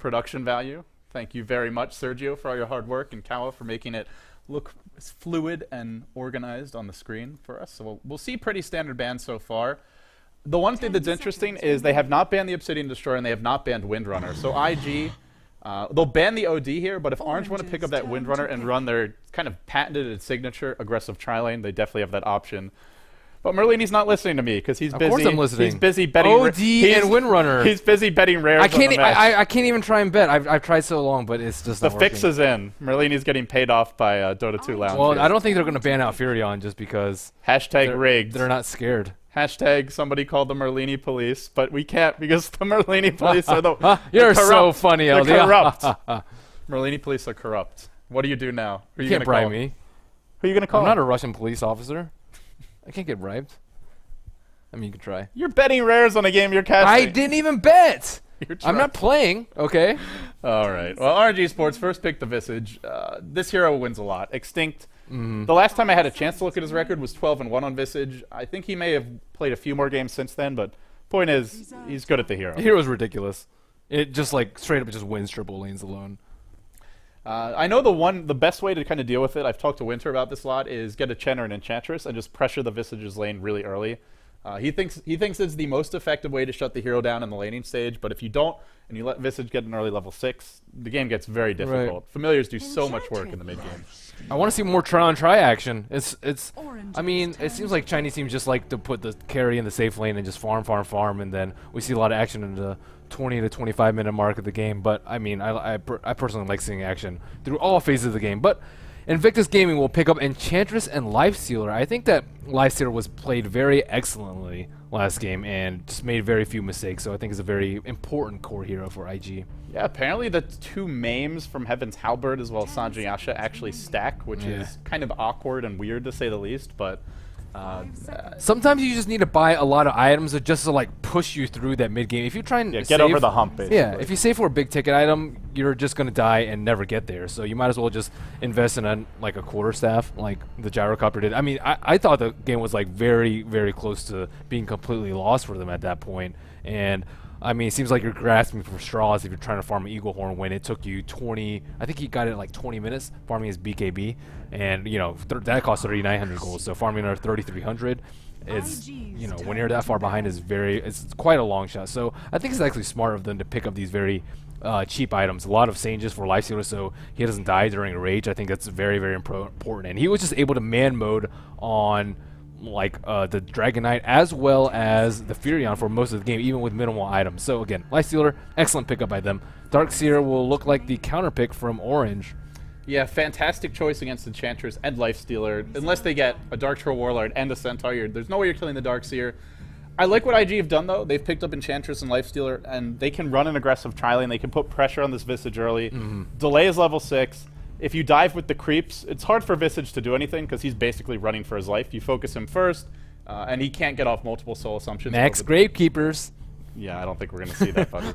production value. Thank you very much, Sergio, for all your hard work, and Kawa for making it look fluid and organized on the screen for us. So we'll see pretty standard bans so far. The one thing that's interesting is they have not banned the Obsidian Destroyer and they have not banned Windrunner. So IG, they'll ban the OD here, but if Orange want to pick up that Windrunner and run their kind of patented signature aggressive tri-lane, they definitely have that option. But Merlini's not listening to me because he's busy. Of course I'm listening. He's busy betting OD and Windrunner. He's busy betting rares. I can't even try and bet. I've tried so long, but it's just not the fix is in. Merlini's getting paid off by Dota 2 Lounge. Well, I don't think they're going to ban out Furion just because. Hashtag rigged. They're not scared. Hashtag somebody called the Merlini police, but we can't because the Merlini police are the You're corrupt. So funny, LD. They're corrupt. Merlini police are corrupt. What do you do now? Who are you can't gonna bribe call? me. Who are you going to call? I'm not a Russian police officer. I can't get bribed. I mean, you can try. You're betting rares on a game you're casting. I didn't even bet. I'm not playing, okay? All right. Well, RNG Sports first picked the Visage. This hero wins a lot. Extinct. The last time I had a chance to look at his record was 12-1 on Visage. I think he may have played a few more games since then, but point is, he's good at the hero. The hero's ridiculous. It just like straight up just wins triple lanes alone. I know the best way to kind of deal with it, I've talked to Winter about this a lot, is get a Chen or an Enchantress and just pressure the Visage's lane really early. He thinks it's the most effective way to shut the hero down in the laning stage, but if you don't and you let Visage get an early level 6, the game gets very difficult. Right. Familiars do so much work in the mid game. I want to see more try on try action. I mean, it seems like Chinese teams just like to put the carry in the safe lane and just farm, and then we see a lot of action in the 20 to 25 minute mark of the game. But I mean, I personally like seeing action through all phases of the game. But Invictus Gaming will pick up Enchantress and Lifestealer. I think that Lifestealer was played very excellently last game and just made very few mistakes, so I think it's a very important core hero for IG. Yeah, apparently the two Maims from Heaven's Halberd as well as Sanjayasha actually stack, which is kind of awkward and weird to say the least, but sometimes you just need to buy a lot of items just to like push you through that mid game. If you try and get over the hump, basically. Yeah, if you save for a big ticket item, you're just gonna die and never get there. So you might as well just invest in like a quarterstaff, like the Gyrocopter did. I mean, I thought the game was like very, very close to being completely lost for them at that point. And I mean, it seems like you're grasping for straws if you're trying to farm an Eagle Horn when it took you 20. I think he got it in like 20 minutes farming his BKB, and you know that costs 3,900 gold. So farming another 3,300 is, you know, when you're that far behind it's quite a long shot. So I think it's actually smart of them to pick up these very cheap items. A lot of Sanges for Lifestealer so he doesn't die during a rage. I think that's very, very important. And he was just able to man mode on like the Dragon Knight as well as the Furion for most of the game, even with minimal items. So again, Lifestealer, excellent pickup by them. Darkseer will look like the counter pick from Orange. Yeah, fantastic choice against Enchantress and Lifestealer. Unless they get a Dark Troll Warlord and a Centaur, there's no way you're killing the Darkseer. I like what IG have done though. They've picked up Enchantress and Lifestealer, and they can run an aggressive tri-lane. They can put pressure on this Visage early. Delay is level 6. If you dive with the creeps, it's hard for Visage to do anything because he's basically running for his life. You focus him first, and he can't get off multiple soul assumptions. Max Gravekeepers. Yeah, I don't think we're going to see that, buddy.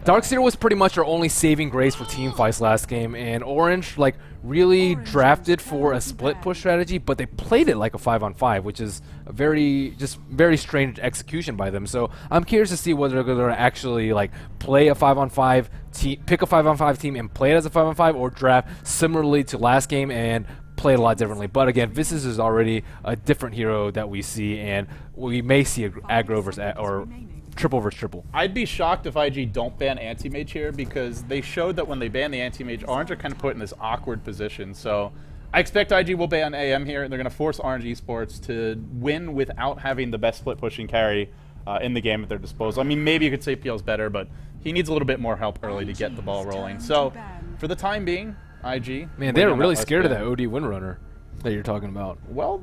Darkseer was pretty much our only saving grace for team fights last game, and Orange like really drafted for a split push strategy, but they played it like a 5-on-5, which is a very strange execution by them. So I'm curious to see whether they're going to actually like play a 5-on-5 team, pick a 5-on-5 team and play it as a 5-on-5, or draft similarly to last game and play it a lot differently. But again, Visage is already a different hero that we see, and we may see aggro versus or triple versus triple. I'd be shocked if IG don't ban Anti-Mage here, because they showed that when they ban the Anti-Mage, Orange are kind of put in this awkward position. So I expect IG will ban AM here, and they're going to force Orange Esports to win without having the best split pushing carry in the game at their disposal. I mean, maybe you could say PL's better, but he needs a little bit more help early to get the ball rolling. So for the time being, IG... Man, they were really scared of that OD Windrunner that you're talking about. Well,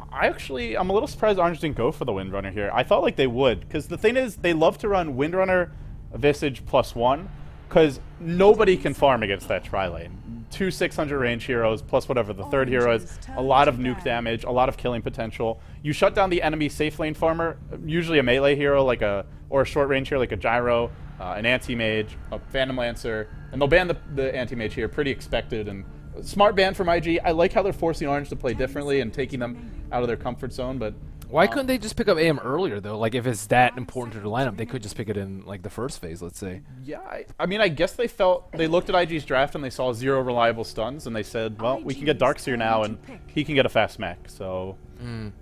I'm a little surprised Orange didn't go for the Windrunner here. I thought like they would, because the thing is, they love to run Windrunner, Visage +1, because nobody can farm against that tri-lane. 2 600 range heroes, plus whatever the third hero is, a lot of nuke damage, a lot of killing potential. You shut down the enemy safe lane farmer, usually a melee hero or a short range hero like a Gyro, an Anti-Mage, a Phantom Lancer, and they'll ban the Anti-Mage here, pretty expected, and smart ban from IG. I like how they're forcing Orange to play differently and taking them out of their comfort zone, but Why couldn't they just pick up AM earlier, though? Like, if it's that important to the lineup, they could just pick it in, like, the first phase, let's say. Yeah, I mean, I guess they looked at IG's draft and they saw 0 reliable stuns, and they said, well, we can get Darkseer now, and he can get a fast mech. So,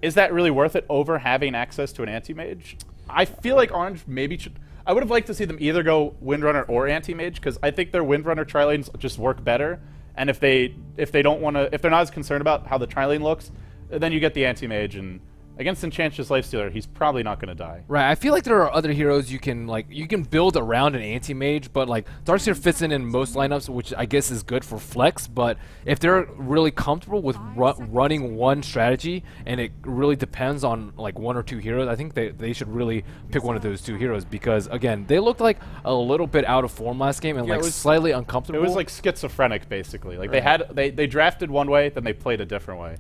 is that really worth it over having access to an anti-mage? I feel like Orange maybe should... I would have liked to see them either go Windrunner or anti-mage, because I think their Windrunner tri-lanes just work better. And if they're not as concerned about how the tri-lane looks, then you get the anti-mage, and against Enchantress Lifestealer, he's probably not going to die. Right, I feel like there are other heroes you can build around an anti-mage, but like Darkseer fits in most lineups, which I guess is good for flex, but if they're really comfortable with running one strategy, and it really depends on like 1 or 2 heroes, I think they should really pick one of those 2 heroes, because again, they looked like a little bit out of form last game, and slightly uncomfortable. It was like schizophrenic, basically. Like they drafted one way, then they played a different way.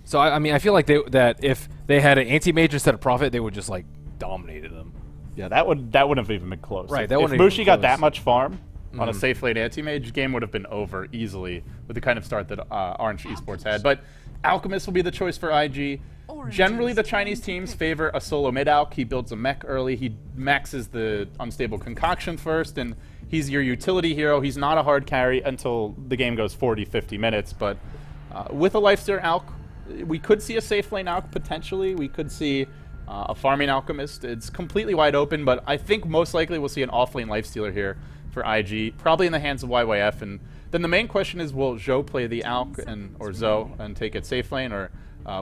So I mean, I feel like that if they had an anti-mage instead of Prophet, they would just like dominated them. Yeah, that wouldn't have even been close. Right. If Mushi got that much farm on a safe lane anti-mage, game would have been over easily with the kind of start that Orange Esports had. But Alchemist will be the choice for IG. Generally, the Chinese teams favor a solo mid-alch. He builds a mech early. He maxes the unstable concoction first, and he's your utility hero. He's not a hard carry until the game goes 40, 50 minutes. But with a Lifestealer Alch, we could see a safe lane Alch potentially. We could see a farming Alchemist. It's completely wide open, but I think most likely we'll see an off-lane Lifestealer here for IG, probably in the hands of YYF. And then the main question is, will Zhou play the Alch or Zoe and take it safe lane, or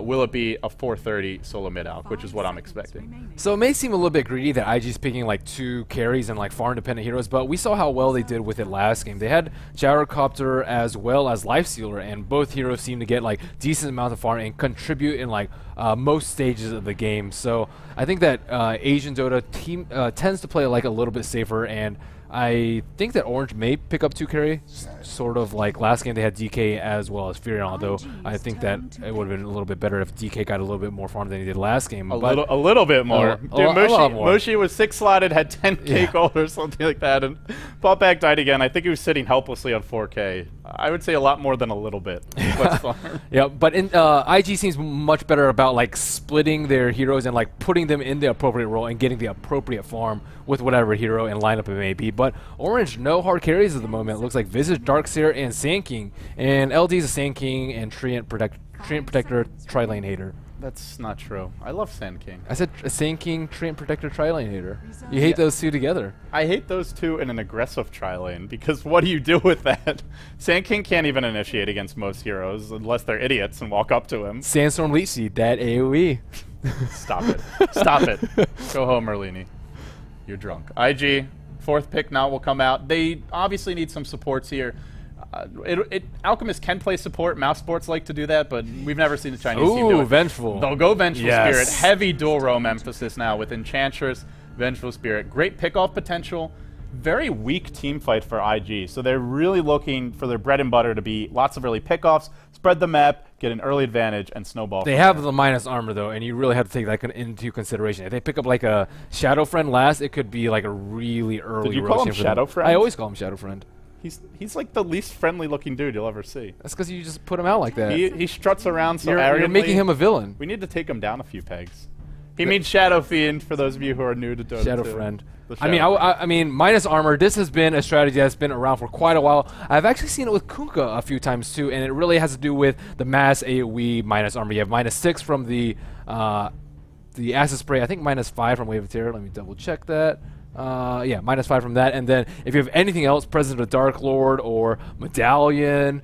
will it be a 430 solo mid Alch, which is what I'm expecting. So it may seem a little bit greedy that IG's picking like 2 carries and like farm dependent heroes, but we saw how well they did with it last game. They had Gyrocopter as well as Lifestealer, and both heroes seem to get like decent amount of farm and contribute in like most stages of the game. So I think that Asian Dota team tends to play like a little bit safer, and I think that Orange may pick up 2 carry, sort of like last game they had DK as well as Furion, although I think that it would have been a little bit better if DK got a little bit more farm than he did last game. A little bit more. Dude, Mushi was 6 slotted, had 10k gold or something like that, and fought back, died again. I think he was sitting helplessly on 4k. I would say a lot more than a little bit. Yeah, but IG seems much better about like splitting their heroes and like putting them in the appropriate role and getting the appropriate farm with whatever hero and lineup it may be. But Orange, no hard carries at the moment. It looks like Visage, Darkseer, and Sand King. And LD's a Sand King and Treant Protector, Tri-Lane Hater. That's not true. I love Sand King. I said Sand King, Treant Protector, Tri-Lane Hater. You hate those 2 together. I hate those 2 in an aggressive tri-lane, because what do you do with that? Sand King can't even initiate against most heroes unless they're idiots and walk up to him. Sandstorm Leech Seed, that AoE. Stop it. Stop it. Go home, Merlini. You're drunk. IG, 4th pick now will come out. They obviously need some supports here. Alchemist can play support. Mouse Sports like to do that, but we've never seen the Chinese team do it. Vengeful. They'll go Vengeful Spirit. Heavy dual roam emphasis now with Enchantress, Vengeful Spirit. Great pickoff potential. Very weak team fight for IG, so they're really looking for their bread and butter to be lots of early pickoffs, spread the map, get an early advantage, and snowball. They have the minus armor, though, and you really have to take that into consideration. If they pick up like a Shadow Friend last, it could be like a really early. Did you call him Shadow Friend? I always call him Shadow Friend. He's like the least friendly looking dude you'll ever see. That's because you just put him out like that. He struts around so arrogantly. You're making him a villain. We need to take him down a few pegs. He means Shadow Fiend, for those of you who are new to Dota 2. Shadow Friend. I mean, minus armor, this has been a strategy that's been around for quite a while. I've actually seen it with Kunkka a few times too, and it really has to do with the mass AoE minus armor. You have -6 from the Acid Spray, I think -5 from Wave of Terror. Let me double check that. Yeah, -5 from that, and then if you have anything else, President of Dark Lord or Medallion,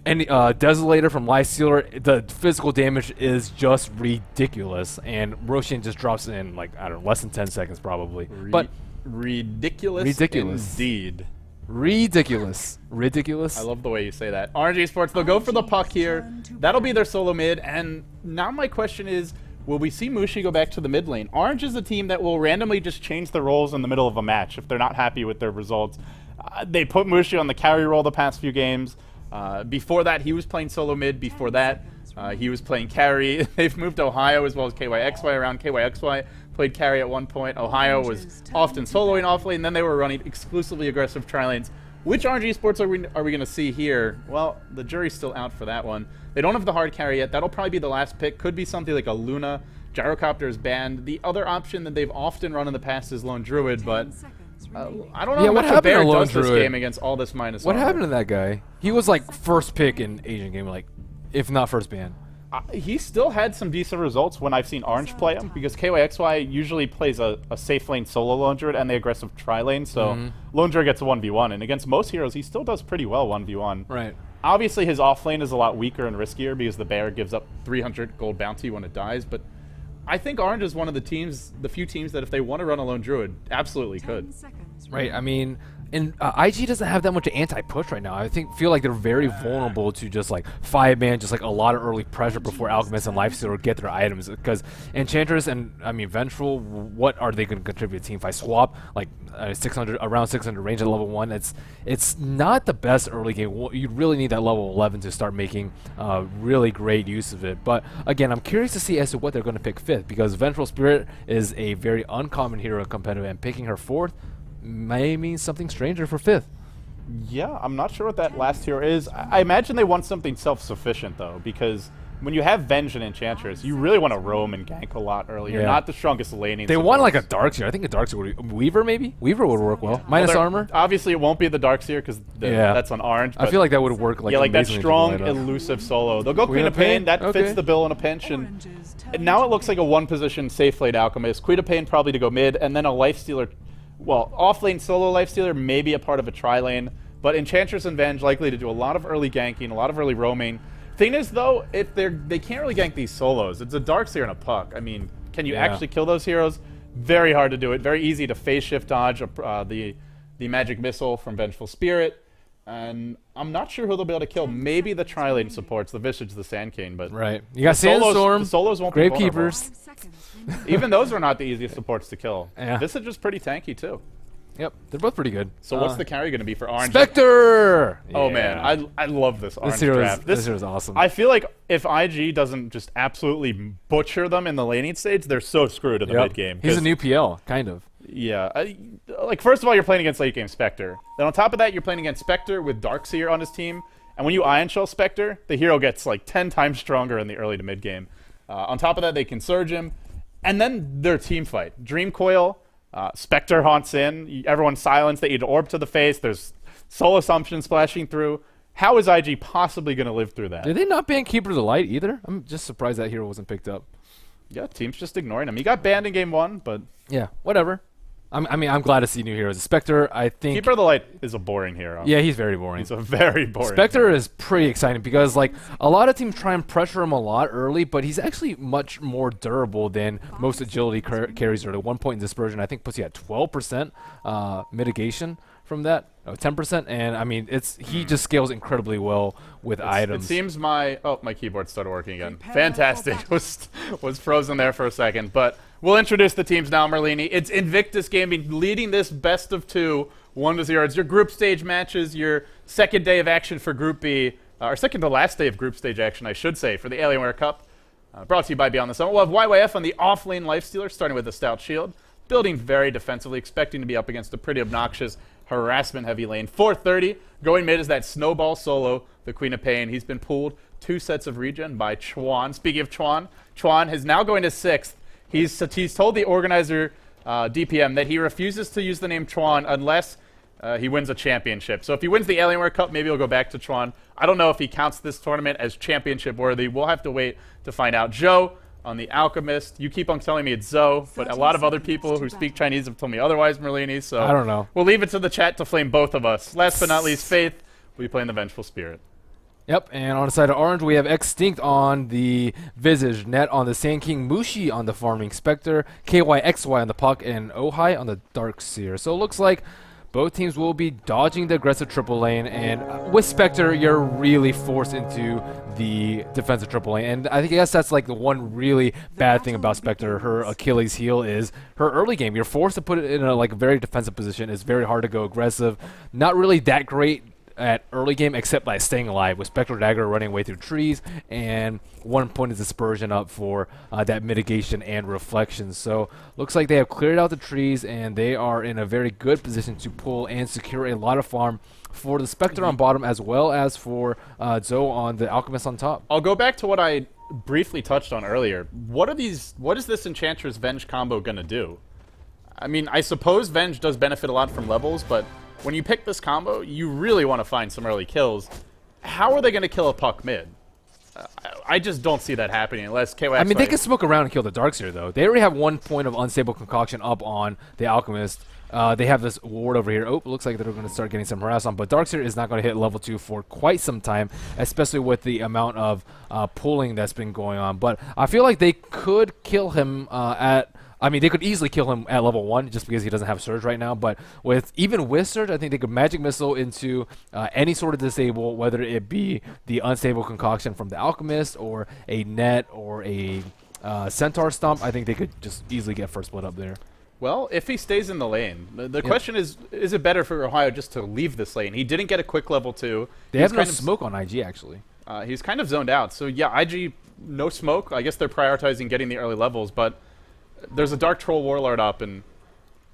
any Desolator from Lifestealer, the physical damage is just ridiculous, and Roshan just drops in like, I don't know, less than 10 seconds probably. But ridiculous indeed. Ridiculous. I love the way you say that. Orange Esports, they'll go for the puck here. That'll be their solo mid, and now my question is, will we see Mushi go back to the mid lane? Orange is a team that will randomly just change the roles in the middle of a match if they're not happy with their results. They put Mushi on the carry role the past few games. Before that, he was playing solo mid. Before that, he was playing carry. They've moved Ohio as well as KYXY around. KYXY played carry at one point. Ohio was often soloing off lane, and then they were running exclusively aggressive tri-lanes. Which Orange Esports are we going to see here? Well, the jury's still out for that one. They don't have the hard carry yet. That'll probably be the last pick. Could be something like a Luna Gyrocopter is banned. The other option that they've often run in the past is Lone Druid, but I don't know how what much a bear happened to Lone does this Druid? game against all this minus What armor. happened to that guy? He was like first pick in Asian game, like if not first ban. He still had some decent results when I've seen Orange play him, because KYXY usually plays a safe lane solo Lone Druid and the aggressive tri-lane, so Lone Druid gets a 1v1, and against most heroes, he still does pretty well 1v1. Right. Obviously, his off lane is a lot weaker and riskier because the bear gives up 300 gold bounty when it dies, but I think Orange is one of the few teams that if they want to run a Lone Druid, absolutely could. Right, I mean, and IG doesn't have that much anti-push right now. I feel like they're very vulnerable to just like 5-man, just like a lot of early pressure before Alchemist and Lifestealer get their items. Because Enchantress and I mean Vengeful, what are they going to contribute to team fight? Swap like 600 around 600 range at level 1. It's not the best early game. You really need that level 11 to start making really great use of it. But again, I'm curious to see as to what they're going to pick 5th, because Vengeful Spirit is a very uncommon hero in competitive, and picking her 4th may mean something stranger for 5th. Yeah, I'm not sure what that last hero is. I imagine they want something self-sufficient, though, because when you have Venge and Enchantress, you really want to roam and gank a lot early. You're not the strongest laning. They want like a Darkseer. I think a Darkseer would Weaver, maybe? Weaver would work well. Minus armor? Obviously, it won't be the Darkseer because that's on Orange. I feel like that would work like like that strong, elusive solo. They'll go Queen of Pain. That fits the bill in a pinch. And now it looks like a one-position safe lane Alchemist. Queen of Pain probably to go mid, and then a Lifestealer. Well, off-lane solo Lifestealer, maybe a part of a tri-lane, but Enchantress and Venge likely to do a lot of early ganking, a lot of early roaming. Thing is, though, if they can't really gank these solos. It's a Darkseer and a Puck. I mean, can you actually kill those heroes? Very hard to do it. Very easy to phase shift dodge the Magic Missile from Vengeful Spirit. And I'm not sure who they'll be able to kill. Maybe the tri-lane supports, the Visage, the Sand King, but you got Sandstorm, the solos won't be Gravekeepers. Even those are not the easiest supports to kill. Yeah. Visage is pretty tanky, too. Yep, they're both pretty good. So what's the carry going to be for Orange? Spectre! Oh, man. I love this Orange draft. This hero is awesome. I feel like if IG doesn't just absolutely butcher them in the laning stage, they're so screwed in the mid game. He's a new PL, kind of. Yeah. Like, first of all, you're playing against late game Spectre. Then on top of that, you're playing against Spectre with Darkseer on his team. And when you Ion Shell Spectre, the hero gets like 10 times stronger in the early to mid game. On top of that, they can surge him. And then their team fight. Dream Coil, Spectre haunts in. Everyone's silenced. They eat an orb to the face. There's Soul Assumption splashing through. How is IG possibly going to live through that? Did they not ban Keeper of the Light either? I'm just surprised that hero wasn't picked up. Yeah, team's just ignoring him. He got banned in game 1, but... Yeah, whatever. I mean, I'm glad to see new heroes. Spectre, I think... Keeper of the Light is a boring hero. Yeah, he's very boring. He's a very boring Spectre hero. is pretty exciting because, like, a lot of teams try and pressure him a lot early, but he's actually much more durable than most agility carries are. At one point in Dispersion, I think puts you at 12% mitigation from that, 10%, and I mean, he just scales incredibly well with items. It seems my keyboard started working again. Fantastic. was frozen there for a second, but we'll introduce the teams now. Merlini, it's Invictus Gaming leading this best of 2, 1-0. It's your group stage matches, your second day of action for Group B, or second to last day of group stage action, I should say, for the Alienware Cup. Brought to you by Beyond the Summit. We'll have YYF on the off-lane Lifestealer, starting with the Stout Shield, building very defensively, expecting to be up against a pretty obnoxious harassment heavy lane. 430 going mid is that Snowball solo, the Queen of Pain. He's been pulled 2 sets of regen by Chuan. Speaking of Chuan is now going to 6th. He's told the organizer DPM that he refuses to use the name Chuan unless he wins a championship. So if he wins the Alienware Cup, maybe he'll go back to Chuan. I don't know if he counts this tournament as championship worthy. We'll have to wait to find out. Joe on the Alchemist. You keep on telling me it's Zoe, but a lot of other people who speak Chinese have told me otherwise, Merlini, so I don't know. We'll leave it to the chat to flame both of us. Last but not least, Faith will be playing the Vengeful Spirit. Yep, and on the side of Orange, we have Extinct on the Visage, Net on the Sand King, Mushi on the Farming Spectre, KYXY on the Puck, and Ohai on the Darkseer. So it looks like both teams will be dodging the aggressive triple lane, and with Spectre, you're really forced into the defensive triple lane. And I guess that's like the one really bad thing about Spectre. Her Achilles heel is her early game. You're forced to put it in a like very defensive position. It's very hard to go aggressive. Not really that great at early game, except by staying alive with Spectral Dagger running away through trees, and 1 point is Dispersion up for that mitigation and reflection. So looks like they have cleared out the trees, and they are in a very good position to pull and secure a lot of farm for the Spectre on bottom, as well as for Zoe on the Alchemist on top. I'll go back to what I briefly touched on earlier, what is this Enchantress Venge combo gonna do? I mean, I suppose Venge does benefit a lot from levels, but when you pick this combo, you really want to find some early kills. How are they going to kill a puck mid? I just don't see that happening unless KYX... I mean, they can smoke around and kill the Darkseer, though. They already have 1 point of Unstable Concoction up on the Alchemist. They have this ward over here. Oh, looks like they're going to start getting some harass on. But Darkseer is not going to hit level 2 for quite some time, especially with the amount of pulling that's been going on. But I feel like they could kill him at... I mean, they could easily kill him at level 1 just because he doesn't have Surge right now. But even with Surge, I think they could Magic Missile into any sort of disable, whether it be the Unstable Concoction from the Alchemist or a Net or a Centaur Stomp. I think they could just easily get first blood up there. Well, if he stays in the lane, the question is it better for Ohio just to leave this lane? He didn't get a quick level 2. They have no smoke on IG, actually. He's kind of zoned out. So, yeah, IG, no smoke. I guess they're prioritizing getting the early levels, but... There's a Dark Troll Warlord up, and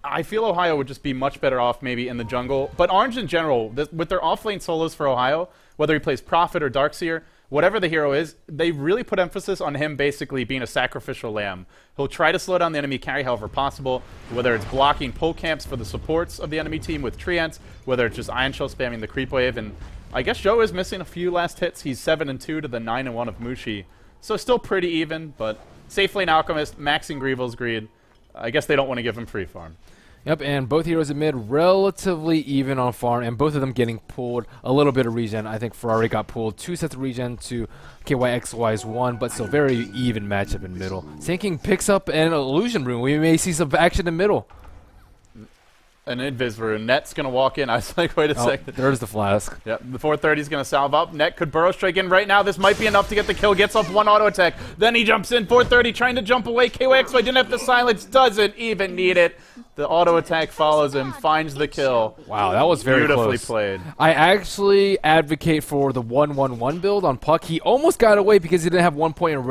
I feel Ohio would just be much better off maybe in the jungle. But Orange in general, with their off-lane solos for Ohio, whether he plays Prophet or Darkseer, whatever the hero is, they really put emphasis on him basically being a sacrificial lamb. He'll try to slow down the enemy carry however possible, whether it's blocking pull camps for the supports of the enemy team with Treants, whether it's just Ion Shell spamming the creep wave. And I guess Joe is missing a few last hits. He's 7-2 to the 9-1 of Mushi. So still pretty even, but... Safe lane Alchemist, maxing Greevil's Greed. I guess they don't want to give him free farm. Yep, and both heroes in mid relatively even on farm, and both of them getting pulled a little bit of regen. I think Ferrari got pulled 2 sets of regen to KYXY's 1, but still very even matchup in middle. Sand King picks up an Illusion Rune. We may see some action in middle. An Invis Rune. Net's going to walk in. I was like, wait a second. There's the Flask. Yep, the 430 is going to salve up. Net could Burrow Strike in right now. This might be enough to get the kill. Gets off 1 auto attack. Then he jumps in. 430 trying to jump away. KYXY didn't have the silence. Doesn't even need it. The auto attack follows him. Finds the kill. Wow, that was very beautifully close. Played. I actually advocate for the 1-1-1 build on Puck. He almost got away because he didn't have 1 point in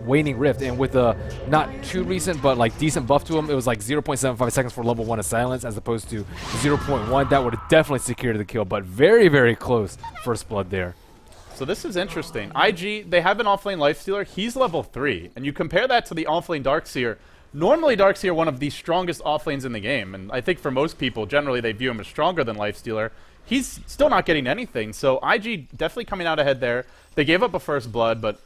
Waning Rift. And with a not too recent but like decent buff to him, it was like 0.75 seconds for level 1 of Silence as opposed to 0.1. That would have definitely secured the kill, but very, very close first blood there. So this is interesting. IG, they have an offlane Lifestealer. He's level 3. And you compare that to the offlane Darkseer. Normally, Darkseer one of the strongest offlanes in the game. And I think for most people, generally, they view him as stronger than Lifestealer. He's still not getting anything. So IG definitely coming out ahead there. They gave up a first blood, but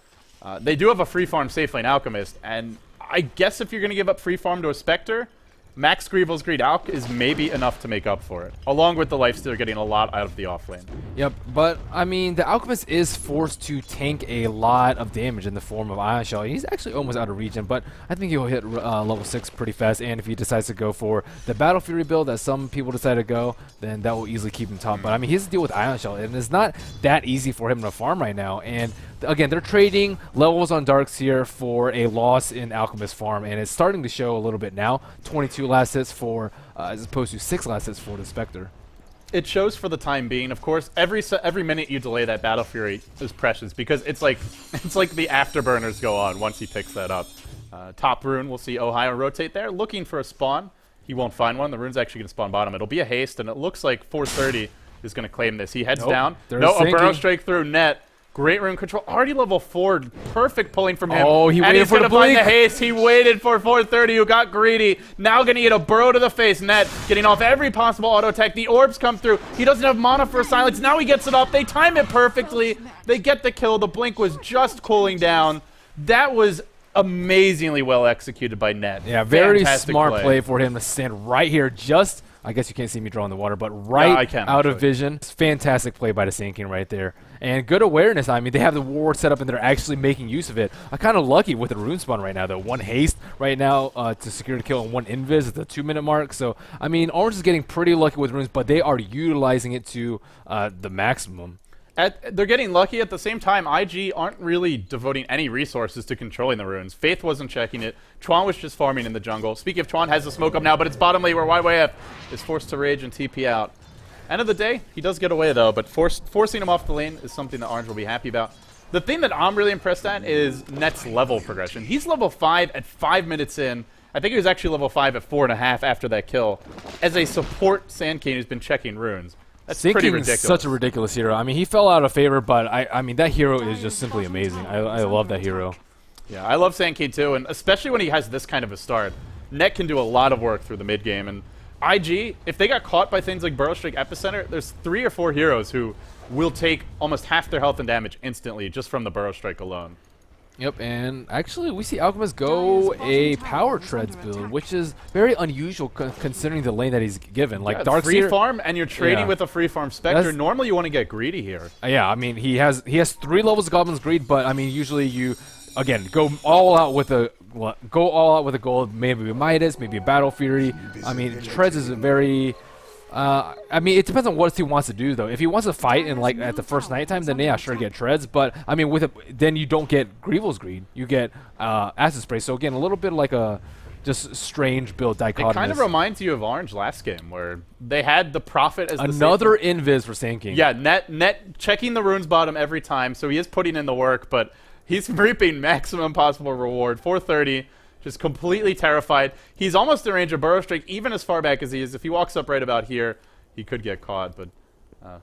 they do have a free farm safe lane Alchemist. And I guess if you're going to give up free farm to a Spectre, Max Greevil's Greed Alch is maybe enough to make up for it, along with the Lifestealer getting a lot out of the offlane. Yep, but I mean, the Alchemist is forced to tank a lot of damage in the form of Ion Shell. He's actually almost out of regen, but I think he'll hit level 6 pretty fast, and if he decides to go for the Battle Fury build that some people decide to go, then that will easily keep him top. But I mean, he has to deal with Ion Shell, and it's not that easy for him to farm right now, and again, they're trading levels on Darkseer for a loss in Alchemist farm, and it's starting to show a little bit now. 22 last hits for, as opposed to 6 last hits for the Spectre. It shows for the time being. Of course, every minute you delay that Battle Fury is precious because it's like the afterburners go on once he picks that up. Top rune, we'll see Ohio rotate there, looking for a spawn. He won't find one. The rune's actually going to spawn bottom. It'll be a haste, and it looks like 430 is going to claim this. He heads down. No, a Burrow Strike through Net. Great rune control. Already level 4. Perfect pulling from him. Oh, he waited for the blink. Find the haste. He waited for 430 who got greedy. Now going to get a burrow to the face. Net getting off every possible auto attack. The orbs come through. He doesn't have mana for a silence. Now he gets it off. They time it perfectly. They get the kill. The blink was just cooling down. That was amazingly well executed by Net. Yeah, very smart play for him to stand right here. Just, I guess you can't see me draw in the water, but right out of vision. It's fantastic play by the Sand King right there. And good awareness. I mean, they have the ward set up and they're actually making use of it. I'm kind of lucky with the rune spawn right now, though. 1 haste right now to secure the kill and 1 invis at the 2-minute mark. So, I mean, Orange is getting pretty lucky with runes, but they are utilizing it to the maximum. They're getting lucky. At the same time, IG aren't really devoting any resources to controlling the runes. Faith wasn't checking it. Chuan was just farming in the jungle. Speaking of Chuan, has the smoke up now, but it's bottom lane where YYF is forced to rage and TP out. End of the day, he does get away, though, but forcing him off the lane is something that Orange will be happy about. The thing that I'm really impressed at is Net's level progression. He's level 5 at 5 minutes in. I think he was actually level 5 at 4.5 after that kill. As a support Sand King who's been checking runes. That's pretty Sinking ridiculous. is such a ridiculous hero. I mean, he fell out of favor, but I mean, that hero is just simply amazing. I love that hero. Yeah, I love Sand King too, and especially when he has this kind of a start. Net can do a lot of work through the mid game, and IG, if they got caught by things like Burrow Strike Epicenter, there's 3 or 4 heroes who will take almost half their health and damage instantly just from the Burrow Strike alone. Yep, and actually we see Alchemist go a Power Treads build, which is very unusual considering the lane that he's given. Like Yeah, Darkseer, free farm, and you're trading with a free farm Spectre. Normally you want to get greedy here. Yeah, I mean he has 3 levels of Goblin's Greed, but I mean usually you again go all out with a gold, maybe a Midas, maybe a Battle Fury. I mean Treads is a very I mean, it depends on what he wants to do, though. If he wants to fight in like at the first nighttime, then yeah, sure, get Treads. But I mean, then you don't get Grievel's Greed. You get Acid Spray. So again, a little bit like a just strange build dichotomous. It kind of reminds you of Orange last game, where they had the Prophet as another invis for Sand King. Yeah, net checking the runes bottom every time, so he is putting in the work, but he's reaping maximum possible reward. 430. Just completely terrified. He's almost in range of Burrow Strike, even as far back as he is. If he walks up right about here, he could get caught, but,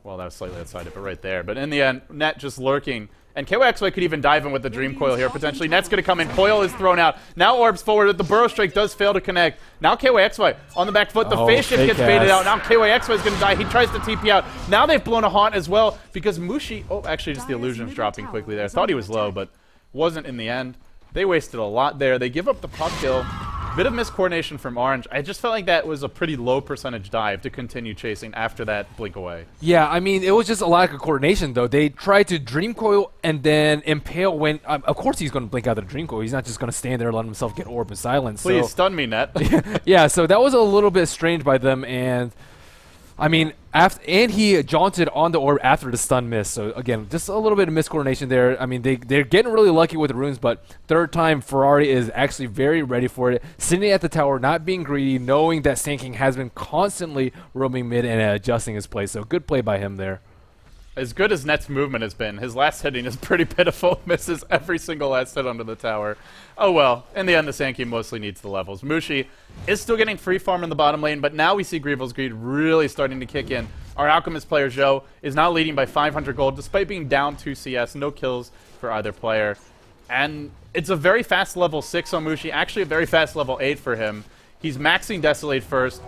well, that was slightly outside it, but right there. But in the end, Net just lurking. And KOXY could even dive in with the Dream Coil here, potentially. Net's going to come in. Coil is thrown out. Now Orbs forward. The Burrow Strike does fail to connect. Now KOXY on the back foot. The face shift gets baited out. Now KOXY is going to die. He tries to TP out. Now they've blown a Haunt as well, because Mushi... Oh, actually, just the illusion's dropping quickly there. Thought he was low, but wasn't in the end. They wasted a lot there. They give up the pop kill. Bit of miscoordination from Orange. I just felt like that was a pretty low percentage dive to continue chasing after that blink away. Yeah, I mean, it was just a lack of coordination, though. They tried to Dream Coil and then Impale when... of course he's going to blink out the Dream Coil. He's not just going to stand there and let himself get Orb and Silence. Please, stun me, Net. Yeah, so that was a little bit strange by them, and... I mean, and he jaunted on the orb after the stun miss. So again, just a little bit of miscoordination there. I mean, they're getting really lucky with the runes, but third time Ferrari is actually very ready for it. Sitting at the tower, not being greedy, knowing that Sand King has been constantly roaming mid and adjusting his play. So good play by him there. As good as Net's movement has been, his last hitting is pretty pitiful. Misses every single last hit onto the tower. Oh well, in the end, the Sand King mostly needs the levels. Mushi is still getting free farm in the bottom lane, but now we see Grievel's Greed really starting to kick in. Our Alchemist player, Zhou, is now leading by 500 gold, despite being down 2 CS. No kills for either player. And it's a very fast level 6 on Mushi, actually a very fast level 8 for him. He's maxing Desolate first.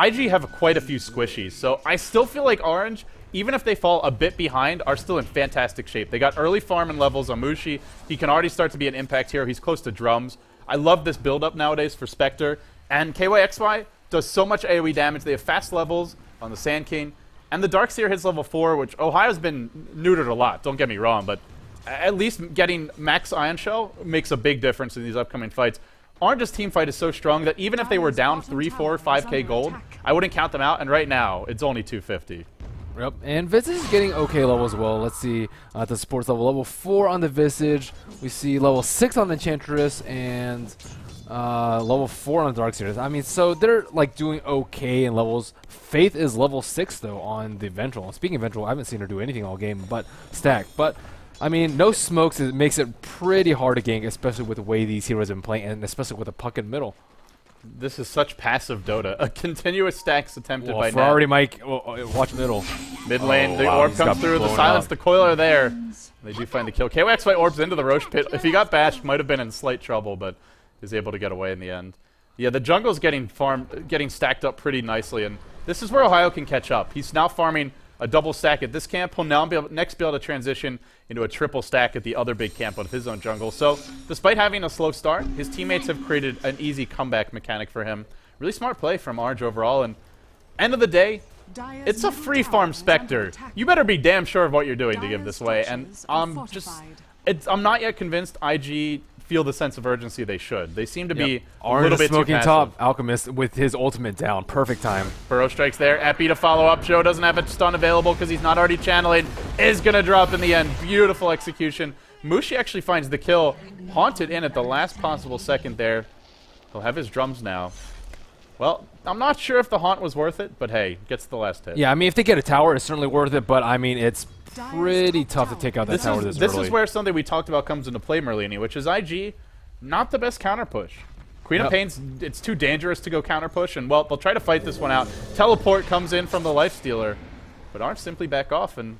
IG have quite a few squishies, so I still feel like Orange, even if they fall a bit behind, are still in fantastic shape. They got early farm and levels on Mushi. He can already start to be an impact hero. He's close to drums. I love this build-up nowadays for Spectre. And KYXY does so much AoE damage. They have fast levels on the Sand King. And the Darkseer hits level 4, which Ohio's been neutered a lot, don't get me wrong, but at least getting max Ion Shell makes a big difference in these upcoming fights. Orange's team fight is so strong that even if they were down 3, 4, 5k gold, I wouldn't count them out, and right now, it's only 250. Yep, and Visage is getting okay level as well. Let's see at the sports level. Level 4 on the Visage. We see level 6 on the Enchantress and level 4 on the Darkseer. I mean, so they're like doing okay in levels. Faith is level 6 though on the Ventral. Speaking of Ventral, I haven't seen her do anything all game but stack. But I mean, no smokes. It makes it pretty hard to gank, especially with the way these heroes have been playing, and especially with a puck in middle. This is such passive Dota. A continuous stacks attempted by Ferrari Net. Mike, watch middle. Mid lane, the orb comes through, the silence, the coil are there. They do find the kill. KOXY orbs into the Roche pit. If he got bashed, might have been in slight trouble, but is able to get away in the end. Yeah, the jungle's getting stacked up pretty nicely, and this is where Ohio can catch up. He's now farming a double stack at this camp. He'll now next be able to transition into a triple stack at the other big camp of his own jungle. So, despite having a slow start, his teammates have created an easy comeback mechanic for him. Really smart play from Orange overall, and end of the day, it's a free farm Spectre. You better be damn sure of what you're doing to give this away, and I'm not yet convinced IG feel the sense of urgency they should. They seem to be a little bit smoking too passive. top Alchemist with his ultimate down. Perfect time. Burrow strikes there. Epi to follow up. Joe doesn't have a stun available because he's not already channeling. Is going to drop in the end. Beautiful execution. Mushi actually finds the kill. Haunted in at the last possible second there. He'll have his drums now. Well, I'm not sure if the haunt was worth it, but hey, gets the last hit. Yeah, I mean, if they get a tower, it's certainly worth it, but I mean, it's pretty tough to take out that tower this early. This is where something we talked about comes into play, Merlini, which is IG, not the best counter push. Queen of Pain's, it's too dangerous to go counter push, and well, they'll try to fight this one out. Teleport comes in from the Lifestealer. But Orange simply back off, and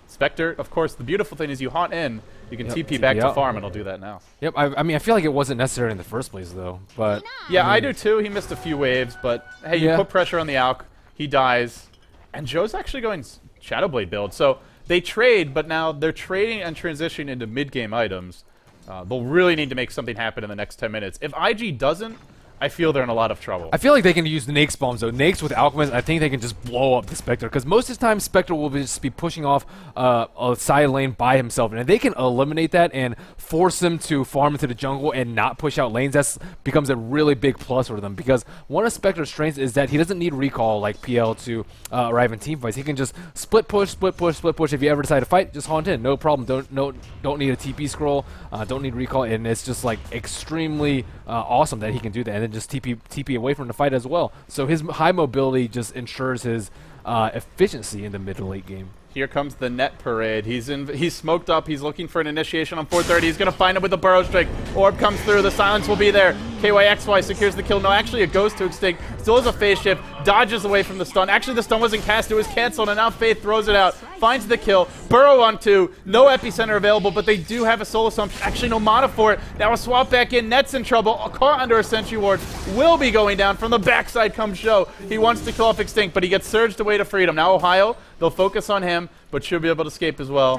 Spectre, of course, the beautiful thing is you haunt in, you can TP back to farm, and he'll do that now. Yep, I mean, I feel like it wasn't necessary in the first place, though. But yeah, I do too. He missed a few waves, but hey, you put pressure on the Alk, he dies. And Joe's actually going Shadowblade build. So they trade, but now they're trading and transitioning into mid-game items. They'll really need to make something happen in the next 10 minutes. If IG doesn't, I feel they're in a lot of trouble. I feel like they can use the Nake's bombs, though. Nake's with Alchemist, I think they can just blow up the Spectre. Because most of the time, Spectre will just be pushing off a side lane by himself. And if they can eliminate that and force him to farm into the jungle and not push out lanes, that becomes a really big plus for them. Because one of Spectre's strengths is that he doesn't need recall like PL to arrive in team fights. He can just split push, split push, split push. If you ever decide to fight, just haunt in. No problem. Don't need a TP scroll. Don't need recall. And it's just like extremely awesome that he can do that. And then just TP away from the fight as well. So his high mobility just ensures his efficiency in the mid to late game. Here comes the net parade. He's smoked up. He's looking for an initiation on 430. He's going to find him with a burrow strike. Orb comes through. The silence will be there. KYXY secures the kill. No, actually it goes to Extinct. Still has a phase shift. Dodges away from the stun. Actually, the stun wasn't cast. It was canceled, and now Faith throws it out. Finds the kill. Burrow on 2. No epicenter available, but they do have a soul assumption. Actually, no mana for it. Now a swap back in. Net's in trouble. Caught under a sentry ward. Will be going down. From the backside comes Joe. He wants to kill off Extinct, but he gets surged away to freedom. Now Ohio, they'll focus on him, but should be able to escape as well.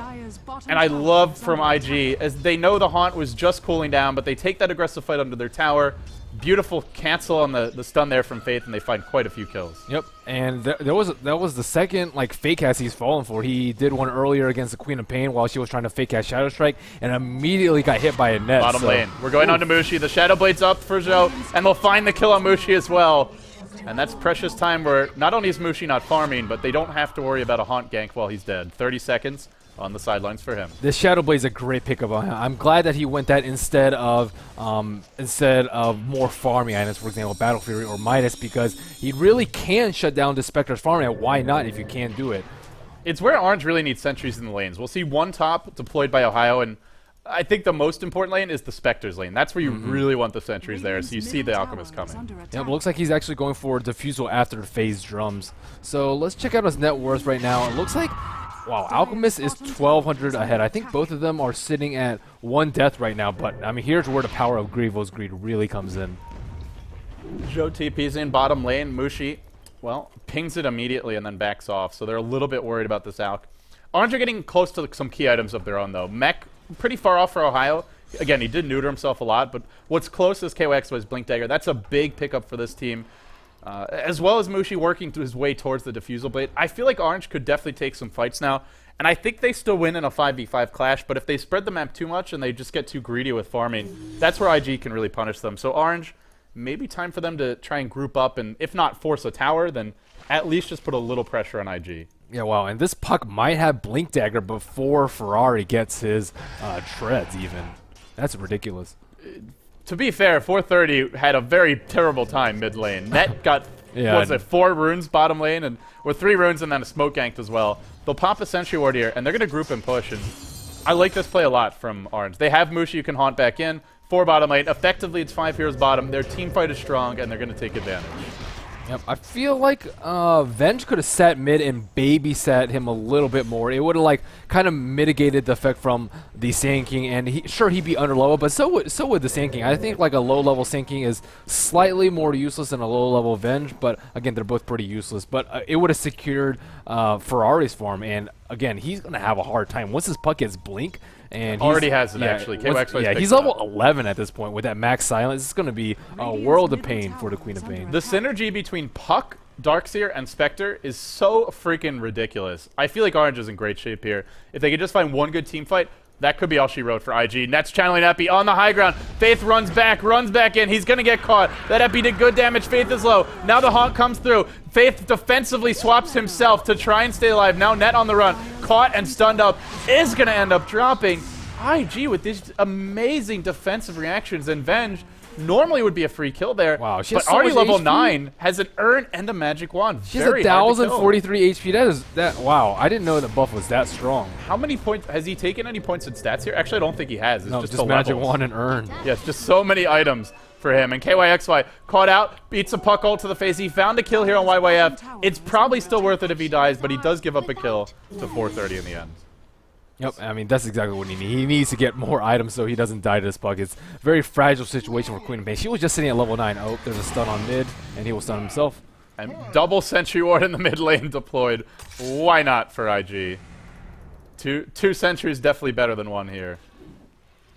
And I love from IG, as they know the Haunt was just cooling down, but they take that aggressive fight under their tower. Beautiful cancel on the stun there from Faith, and they find quite a few kills. Yep, and that was the second like fake cast he's fallen for. He did one earlier against the Queen of Pain while she was trying to fake cast Shadow Strike, and immediately got hit by a net. Bottom lane. We're going on to Mushi. The Shadow Blade's up for Joe, and they'll find the kill on Mushi as well. And that's precious time where not only is Mushi not farming, but they don't have to worry about a Haunt gank while he's dead. 30 seconds on the sidelines for him. This Shadow Blade's a great pickup on him. I'm glad that he went that instead of more farming items, for example, Battle Fury or Midas, because he really can shut down the Spectre's farming. And why not if you can do it? It's where Orange really needs sentries in the lanes. We'll see one top deployed by Ohio, and I think the most important lane is the Spectre's lane. That's where you really want the sentries there, so you see the Alchemist coming. Yeah, it looks like he's actually going for Diffusal after the phase drums. So let's check out his net worth right now. It looks like, wow, Alchemist is 1,200 ahead. I think both of them are sitting at 1 death right now, but I mean, here's where the power of Grievous Greed really comes in. Joe TP's in bottom lane. Mushi, well, pings it immediately and then backs off, so they're a little bit worried about this Alk. Orange are getting close to some key items of their own, though. Mech, pretty far off for Ohio. Again, he did neuter himself a lot, but what's close is KYX was Blink Dagger. That's a big pickup for this team. As well as Mushi working through his way towards the Diffusal Blade. I feel like Orange could definitely take some fights now, and I think they still win in a 5v5 clash, but if they spread the map too much and they just get too greedy with farming, that's where IG can really punish them. So Orange, maybe time for them to try and group up, and if not force a tower, then at least just put a little pressure on IG. Yeah, wow, and this puck might have Blink Dagger before Ferrari gets his treads even. That's ridiculous. To be fair, 430 had a very terrible time mid lane. Net got, yeah, what was it, 4 runes bottom lane, and with 3 runes and then a smoke ganked as well. They'll pop a Sentry Ward here, and they're going to group and push, and I like this play a lot from Orange. They have Mushi you can haunt back in, 4 bottom lane. Effectively, it's 5 heroes bottom. Their team fight is strong, and they're going to take advantage. Yep, I feel like Venge could have sat mid and babysat him a little bit more. It would have like kind of mitigated the effect from the Sand King, and he'd be under level, but so would the Sand King. I think like a low level Sand King is slightly more useless than a low level Venge, but again they're both pretty useless. But it would have secured Ferrari's farm, and again he's gonna have a hard time once his puck gets Blink. And already has it, actually. Yeah, he's level 11 at this point with that max silence. It's going to be a world of pain for the Queen of Pain. The synergy between Puck, Darkseer, and Spectre is so freaking ridiculous. I feel like Orange is in great shape here. If they could just find one good team fight, that could be all she wrote for IG. Net's channeling Epi on the high ground. Faith runs back in. He's going to get caught. That Epi did good damage. Faith is low. Now the Haunt comes through. Faith defensively swaps himself to try and stay alive. Now Net on the run. Caught and stunned up. Is going to end up dropping. IG with these amazing defensive reactions, and Venge normally would be a free kill there. Wow, but already level 9 has an urn and a magic wand. She has 1,043 HP. Wow, I didn't know the buff was that strong. How many points has he taken? Any points in stats here? Actually, I don't think he has. It's no, just magic wand and urn. Yes, just so many items for him. And KYXY caught out, beats a puck ult to the face. He found a kill here on YYF. It's probably still worth it if he dies, but he does give up a kill to 430 in the end. Yep, I mean, that's exactly what he needs. He needs to get more items so he doesn't die to this puck. It's a very fragile situation for Queen of Pain. She was just sitting at level 9. Oh, there's a stun on mid, and he will stun himself. And double Sentry Ward in the mid lane deployed. Why not for IG? Two sentries definitely better than one here.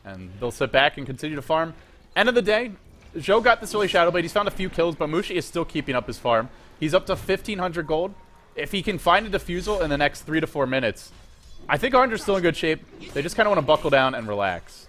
And they'll sit back and continue to farm. End of the day, Zhou got this early Shadow Blade. He's found a few kills, but Mushi is still keeping up his farm. He's up to 1,500 gold. If he can find a defusal in the next 3 to 4 minutes, I think Orange are still in good shape. They just kind of want to buckle down and relax.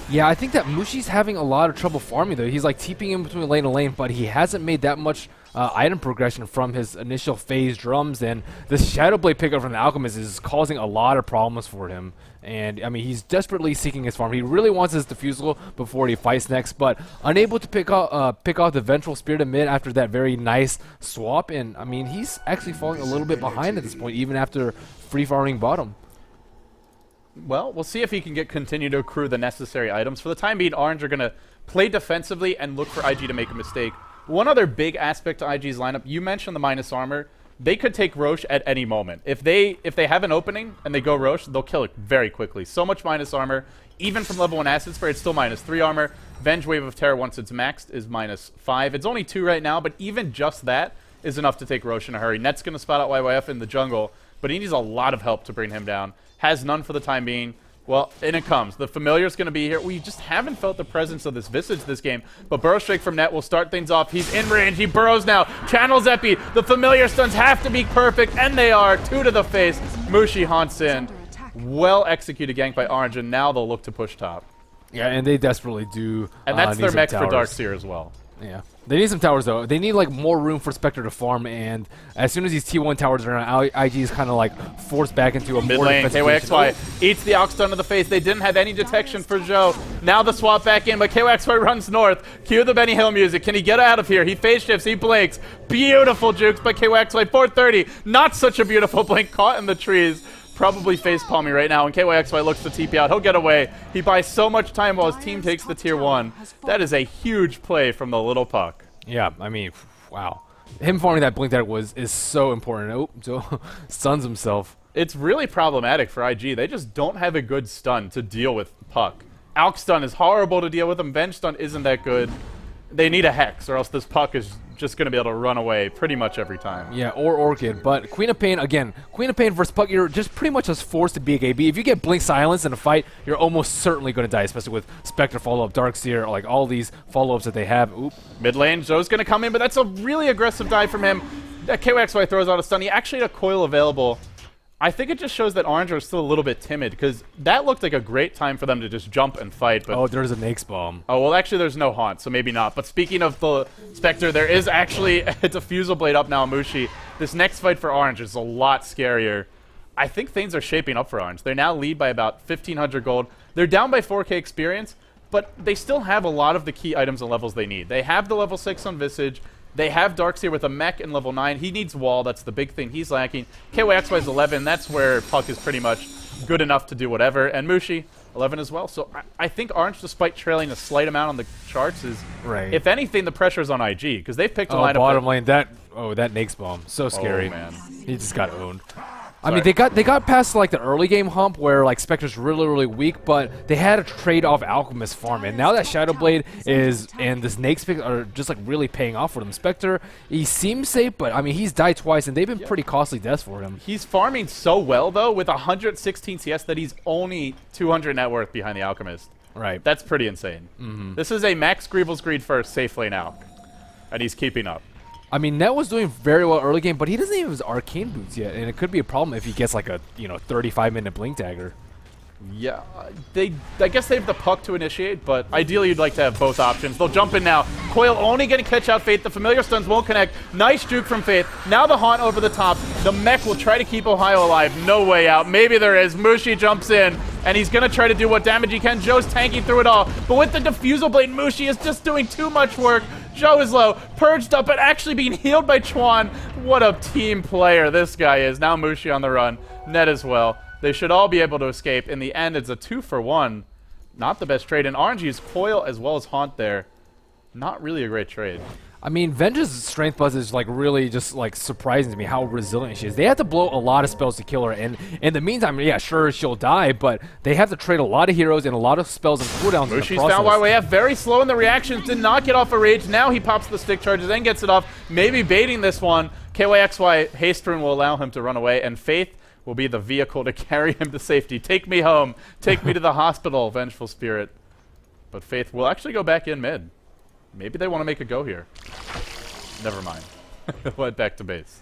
Yeah, I think that Mushi's having a lot of trouble farming, though. He's like TPing in between lane and lane, but he hasn't made that much item progression from his initial phase drums, and this Shadow Blade pickup from the Alchemist is causing a lot of problems for him. And, I mean, he's desperately seeking his farm. He really wants his defusal before he fights next, but unable to pick off the Ventral Spirit of mid after that very nice swap, and, I mean, he's actually falling a little bit behind at this point, even after free farming bottom. Well, we'll see if he can continue to accrue the necessary items. For the time being, Orange are going to play defensively and look for IG to make a mistake. One other big aspect to IG's lineup, you mentioned the minus armor. They could take Roche at any moment. If they have an opening and they go Roche, they'll kill it very quickly. So much minus armor. Even from level 1 Acid Spray, it's still minus 3 armor. Venge Wave of Terror, once it's maxed, is minus 5. It's only 2 right now, but even just that is enough to take Roche in a hurry. Net's going to spot out YYF in the jungle, but he needs a lot of help to bring him down. Has none for the time being. Well, in it comes. The Familiar's going to be here. We just haven't felt the presence of this Visage this game. But Burrow Strike from Net will start things off. He's in range. He burrows now. Channels Epi. The Familiar stuns have to be perfect, and they are. 2 to the face. Mushi haunts in. Well executed gank by Orange, and now they'll look to push top. Yeah, and they desperately do. And that's their mech for Darkseer as well. Yeah. They need some towers, though. They need, like, more room for Spectre to farm, and as soon as these T1 towers are around, IG is kind of, like, forced back into a mid more lane. defensive KYXY eats the Aux stun to the face. They didn't have any detection for Zhou. Now the swap back in, but KYXY runs north. Cue the Benny Hill music. Can he get out of here? He phase shifts. He blinks. Beautiful jukes by KYXY. 430. Not such a beautiful blink. Caught in the trees. Probably face palming right now, and KYXY looks to TP out. He'll get away. He buys so much time while his team takes the tier 1. That is a huge play from the little puck. Yeah, I mean, wow. Him farming that blink there is so important. Oh, so stuns himself. It's really problematic for IG. They just don't have a good stun to deal with puck. Alk stun is horrible to deal with them. Venge stun isn't that good. They need a Hex, or else this puck is just going to be able to run away pretty much every time. Yeah, or Orchid. But Queen of Pain, again, Queen of Pain versus Puck, you're just pretty much just forced to be a KB. If you get Blink Silence in a fight, you're almost certainly going to die, especially with Spectre follow-up, Darkseer, like all these follow-ups that they have. Oop. Mid lane, Zhou's going to come in, but that's a really aggressive dive from him. KYXY throws out a stun. He actually had a coil available. I think it just shows that Orange are still a little bit timid, because that looked like a great time for them to just jump and fight. But oh, there's a Nake's Bomb. Oh, well, actually, there's no haunt, so maybe not. But speaking of the Spectre, there is actually a Diffusal Blade up now on Mushi. This next fight for Orange is a lot scarier. I think things are shaping up for Orange. They now lead by about 1,500 gold. They're down by 4k experience, but they still have a lot of the key items and levels they need. They have the level 6 on Visage. They have Darkseer with a mech in level 9. He needs wall. That's the big thing he's lacking. KYXY is 11. That's where Puck is pretty much good enough to do whatever. And Mushi, 11 as well. So I think Orange, despite trailing a slight amount on the charts, is, right. If anything, the pressure's on IG, because they've picked a lineup. Bottom lane, that Nake's Bomb. So scary. Oh, man. He just got owned. I mean, they got past like the early game hump where like Spectre's really weak, but they had a trade off Alchemist farm, and now that Shadow Blade and this Nake's pick are just like really paying off for them. Spectre, he seems safe, but I mean he's died twice, and they've been pretty costly deaths for him. He's farming so well though, with 116 CS, that he's only 200 net worth behind the Alchemist. Right. That's pretty insane. This is a Max Greevil's Greed first safe lane Alch, and he's keeping up. I mean, Net was doing very well early game, but he doesn't even have his arcane boots yet, and it could be a problem if he gets like a 35-minute blink dagger. Yeah, I guess they have the puck to initiate, but ideally you'd like to have both options. They'll jump in now. Coil only going to catch out Faith. The familiar stuns won't connect. Nice juke from Faith. Now the haunt over the top. The mech will try to keep Ohio alive. No way out. Maybe there is. Mushi jumps in, and he's going to try to do what damage he can. Zhou's tanking through it all, but with the Diffusal Blade, Mushi is just doing too much work. Zhou is low, purged up, but actually being healed by Chuan. What a team player this guy is. Now Mushi on the run. Net as well. They should all be able to escape. In the end, it's a 2-for-1. Not the best trade. And RNG is Coil as well as Haunt there. not really a great trade. I mean, Venge's strength buzz is like really just like surprising to me how resilient she is. They have to blow a lot of spells to kill her, and in the meantime, yeah, sure, she'll die, but they have to trade a lot of heroes and a lot of spells and cooldowns. Mushi's found YYF very slow in the reactions, did not get off a rage. Now he pops the stick charges and gets it off, maybe baiting this one. KYXY haste rune will allow him to run away, and Faith will be the vehicle to carry him to safety. Take me home. Take me to the hospital, Vengeful Spirit. But Faith will actually go back in mid. Maybe they want to make a go here. Never mind. Went back to base.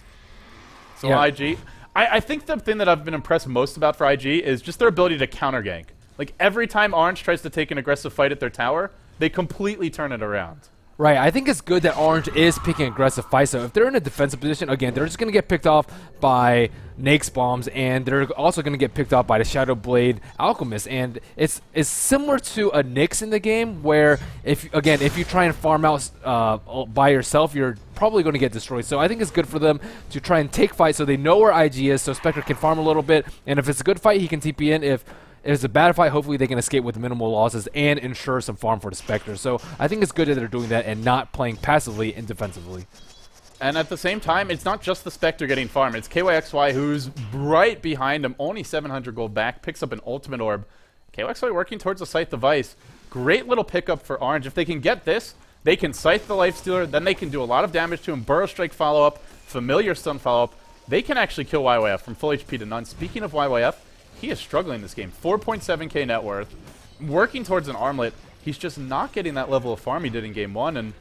So yeah. IG, I think the thing that I've been impressed most about for IG is just their ability to counter gank. Like every time Orange tries to take an aggressive fight at their tower, they completely turn it around. Right, I think it's good that Orange is picking aggressive fights. So if they're in a defensive position, again, they're just going to get picked off by Nake's bombs, and they're also going to get picked off by the Shadow Blade Alchemist. And it's similar to a Nyx in the game, where if you try and farm out by yourself, you're probably going to get destroyed. So I think it's good for them to try and take fights so they know where IG is, so Spectre can farm a little bit. And if it's a good fight, he can TP in. If it's a bad fight, hopefully they can escape with minimal losses and ensure some farm for the Spectre. So I think it's good that they're doing that and not playing passively and defensively. And at the same time, it's not just the Spectre getting farmed. It's KYXY who's right behind him, only 700 gold back, picks up an ultimate orb. KYXY working towards the Scythe device. Great little pickup for Orange. If they can get this, they can Scythe the Lifestealer, then they can do a lot of damage to him. Burrow Strike follow-up, Familiar Stun follow-up. They can actually kill YYF from full HP to none. Speaking of YYF, he is struggling this game. 4.7k net worth, working towards an armlet. He's just not getting that level of farm he did in game 1. And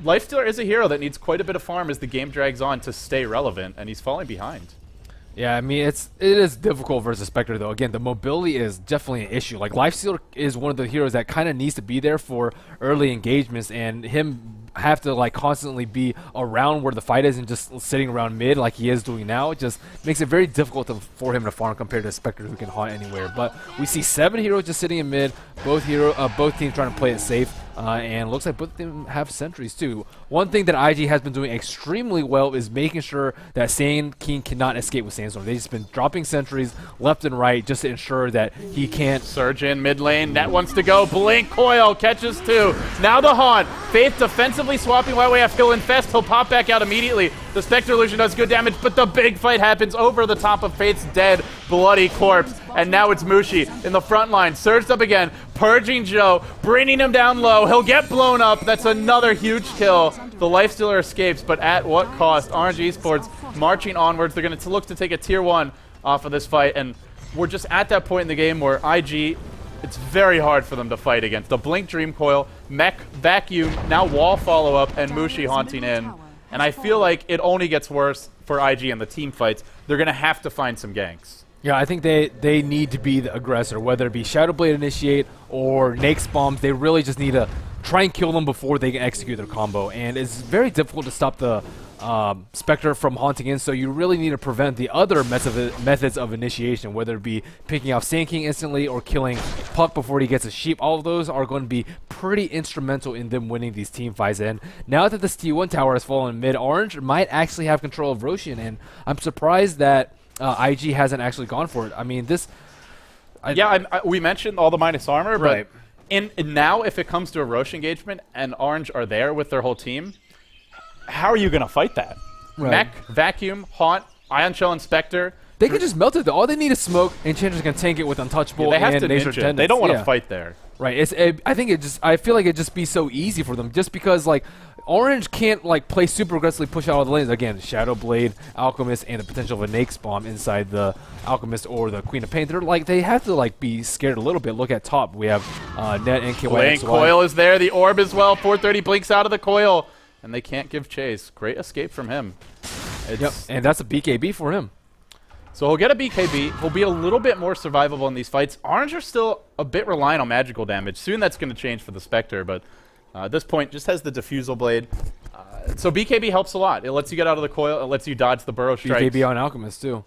Lifestealer is a hero that needs quite a bit of farm as the game drags on to stay relevant, and he's falling behind. Yeah, I mean, it is difficult versus Spectre, though. Again, the mobility is definitely an issue. Like, Lifestealer is one of the heroes that kind of needs to be there for early engagements, and him have to like constantly be around where the fight is and just sitting around mid like he is doing now. It just makes it very difficult for him to farm compared to Spectre, who can haunt anywhere. But we see 7 heroes just sitting in mid, both teams trying to play it safe, and looks like both of them have sentries too. One thing that IG has been doing extremely well is making sure that Sand King cannot escape with Sandstorm. They've just been dropping sentries left and right just to ensure that he can't. Surge in mid lane. Net wants to go. Blink Coil catches 2. Now the haunt. Faith defensively swapping YYF. He'll infest. He'll pop back out immediately. The Spectre illusion does good damage, but the big fight happens over the top of Faith's dead, bloody corpse. And now it's Mushi in the front line. Surged up again. Purging Joe. Bringing him down low. He'll get blown up. That's another huge kill. The Lifestealer escapes, but at what cost? Orange Esports marching onwards. They're going to look to take a tier 1 off of this fight. And we're just at that point in the game where IG, it's very hard for them to fight against. The Blink Dream Coil, Mech, Vacuum, now Wall follow-up, and Mushi haunting in. And I feel like it only gets worse for IG in the team fights. They're going to have to find some ganks. Yeah, I think they need to be the aggressor, whether it be Shadow Blade Initiate or Nake's bombs. They really just need to try and kill them before they can execute their combo. And it's very difficult to stop the Spectre from haunting in, so you really need to prevent the other methods of initiation, whether it be picking off Sand King instantly or killing Puck before he gets a sheep. All of those are going to be pretty instrumental in them winning these team fights. And now that this T1 tower has fallen mid, Orange might actually have control of Roshan, and I'm surprised that IG hasn't actually gone for it. I mean, this... we mentioned all the minus armor, right. But now if it comes to a Roshan engagement and Orange are there with their whole team, how are you going to fight that? Right. Mech, Vacuum, Haunt, Ion Shell, and Spectre. They can just melt it, though. All they need is smoke, and Enchantress can tank it with Untouchable they have and to Nature ninja. They don't want to fight there. Right. I feel like it'd just be so easy for them, just because, like, Orange can't, like, play super aggressively, push out all the lanes. Again, Shadow Blade, Alchemist, and the potential of a Nake's bomb inside the Alchemist or the Queen of Pain. They have to, like, be scared a little bit. Look at top. We have Net and KY. Blink Coil is there. The Orb as well. 430 blinks out of the Coil. And they can't give chase. Great escape from him. Yep, and that's a BKB for him. So he'll get a BKB. He'll be a little bit more survivable in these fights. Orange are still a bit reliant on magical damage. Soon that's going to change for the Spectre, but at this point just has the Diffusal Blade. So BKB helps a lot. It lets you get out of the Coil. It lets you dodge the Burrow Strikes. BKB on Alchemist too.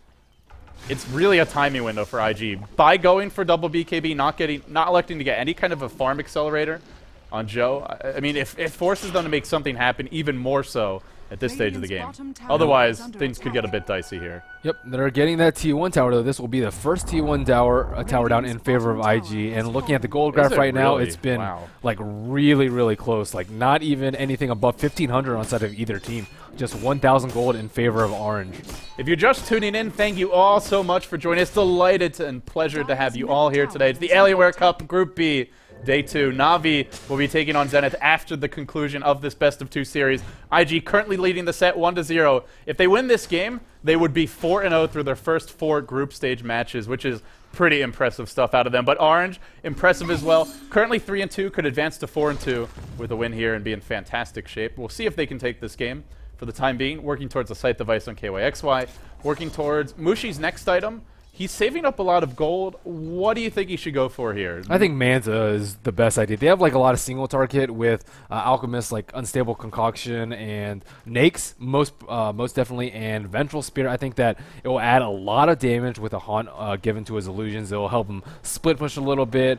It's really a timing window for IG. By going for double BKB, not electing to get any kind of a farm accelerator on Joe, I mean, it forces them to make something happen even more so at this stage of the game. Otherwise, things could get a bit dicey here. Yep, they're getting that T1 tower, though. This will be the first T1 tower down in favor of IG. And looking at the gold graph right now, it's been like really, really close. Like not even anything above 1,500 on side of either team. Just 1,000 gold in favor of Orange. If you're just tuning in, thank you all so much for joining us. Delighted and pleasure to have you all here today. It's the Alienware Cup Group B. Day 2, Na'Vi will be taking on Zenith after the conclusion of this best-of-2 series. IG currently leading the set 1-0. If they win this game, they would be 4-0 through their first 4 group stage matches, which is pretty impressive stuff out of them. But Orange, impressive as well. Currently 3-2, could advance to 4-2 with a win here and be in fantastic shape. We'll see if they can take this game. For the time being, working towards a sight device on KYXY, working towards Mushi's next item. He's saving up a lot of gold. What do you think he should go for here? I think Manta is the best idea. They have like a lot of single target with Alchemist, like Unstable Concoction and Nakes, most definitely, and Ventral Spirit. I think that it will add a lot of damage with a haunt given to his illusions. It will help him split push a little bit.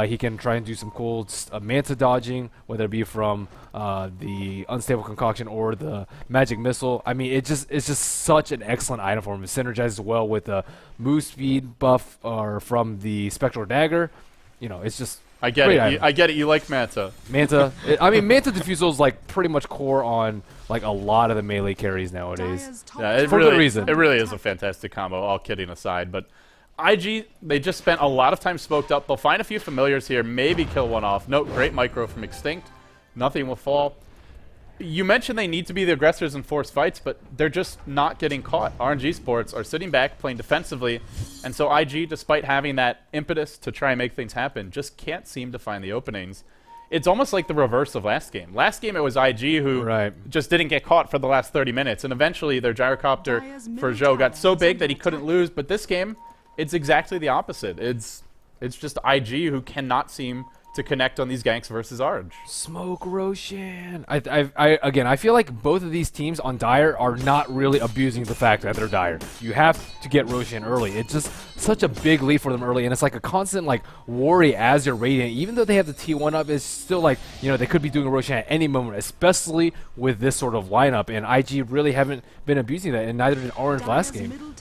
He can try and do some cool Manta dodging, whether it be from the Unstable Concoction or the Magic Missile. I mean, it's just such an excellent item for him. It synergizes well with the move speed buff or from the Spectral Dagger. You know, it's just I get it. I get it. You like Manta. Manta. I mean, Manta Diffusal is like pretty much core on like a lot of the melee carries nowadays. Yeah, for good reason. It really is a fantastic combo. All kidding aside, but IG, they just spent a lot of time smoked up. They'll find a few familiars here, maybe kill one off. Note, great micro from Extinct. Nothing will fall. You mentioned they need to be the aggressors in forced fights, but they're just not getting caught. RNG Sports are sitting back, playing defensively, and so IG, despite having that impetus to try and make things happen, just can't seem to find the openings. It's almost like the reverse of last game. Last game, it was IG who just didn't get caught for the last 30 minutes, and eventually their gyrocopter for Zhou got so big that he couldn't lose, but this game, it's exactly the opposite. It's just IG who cannot seem to connect on these ganks versus Orange. Smoke Roshan. Again, I feel like both of these teams on Dire are not really abusing the fact that they're Dire. You have to get Roshan early. It's just such a big lead for them early, and it's like a constant like worry as you're Radiant. Even though they have the T1 up, it's still like, you know, they could be doing Roshan at any moment, especially with this sort of lineup, and IG really haven't been abusing that, and neither did Orange last game.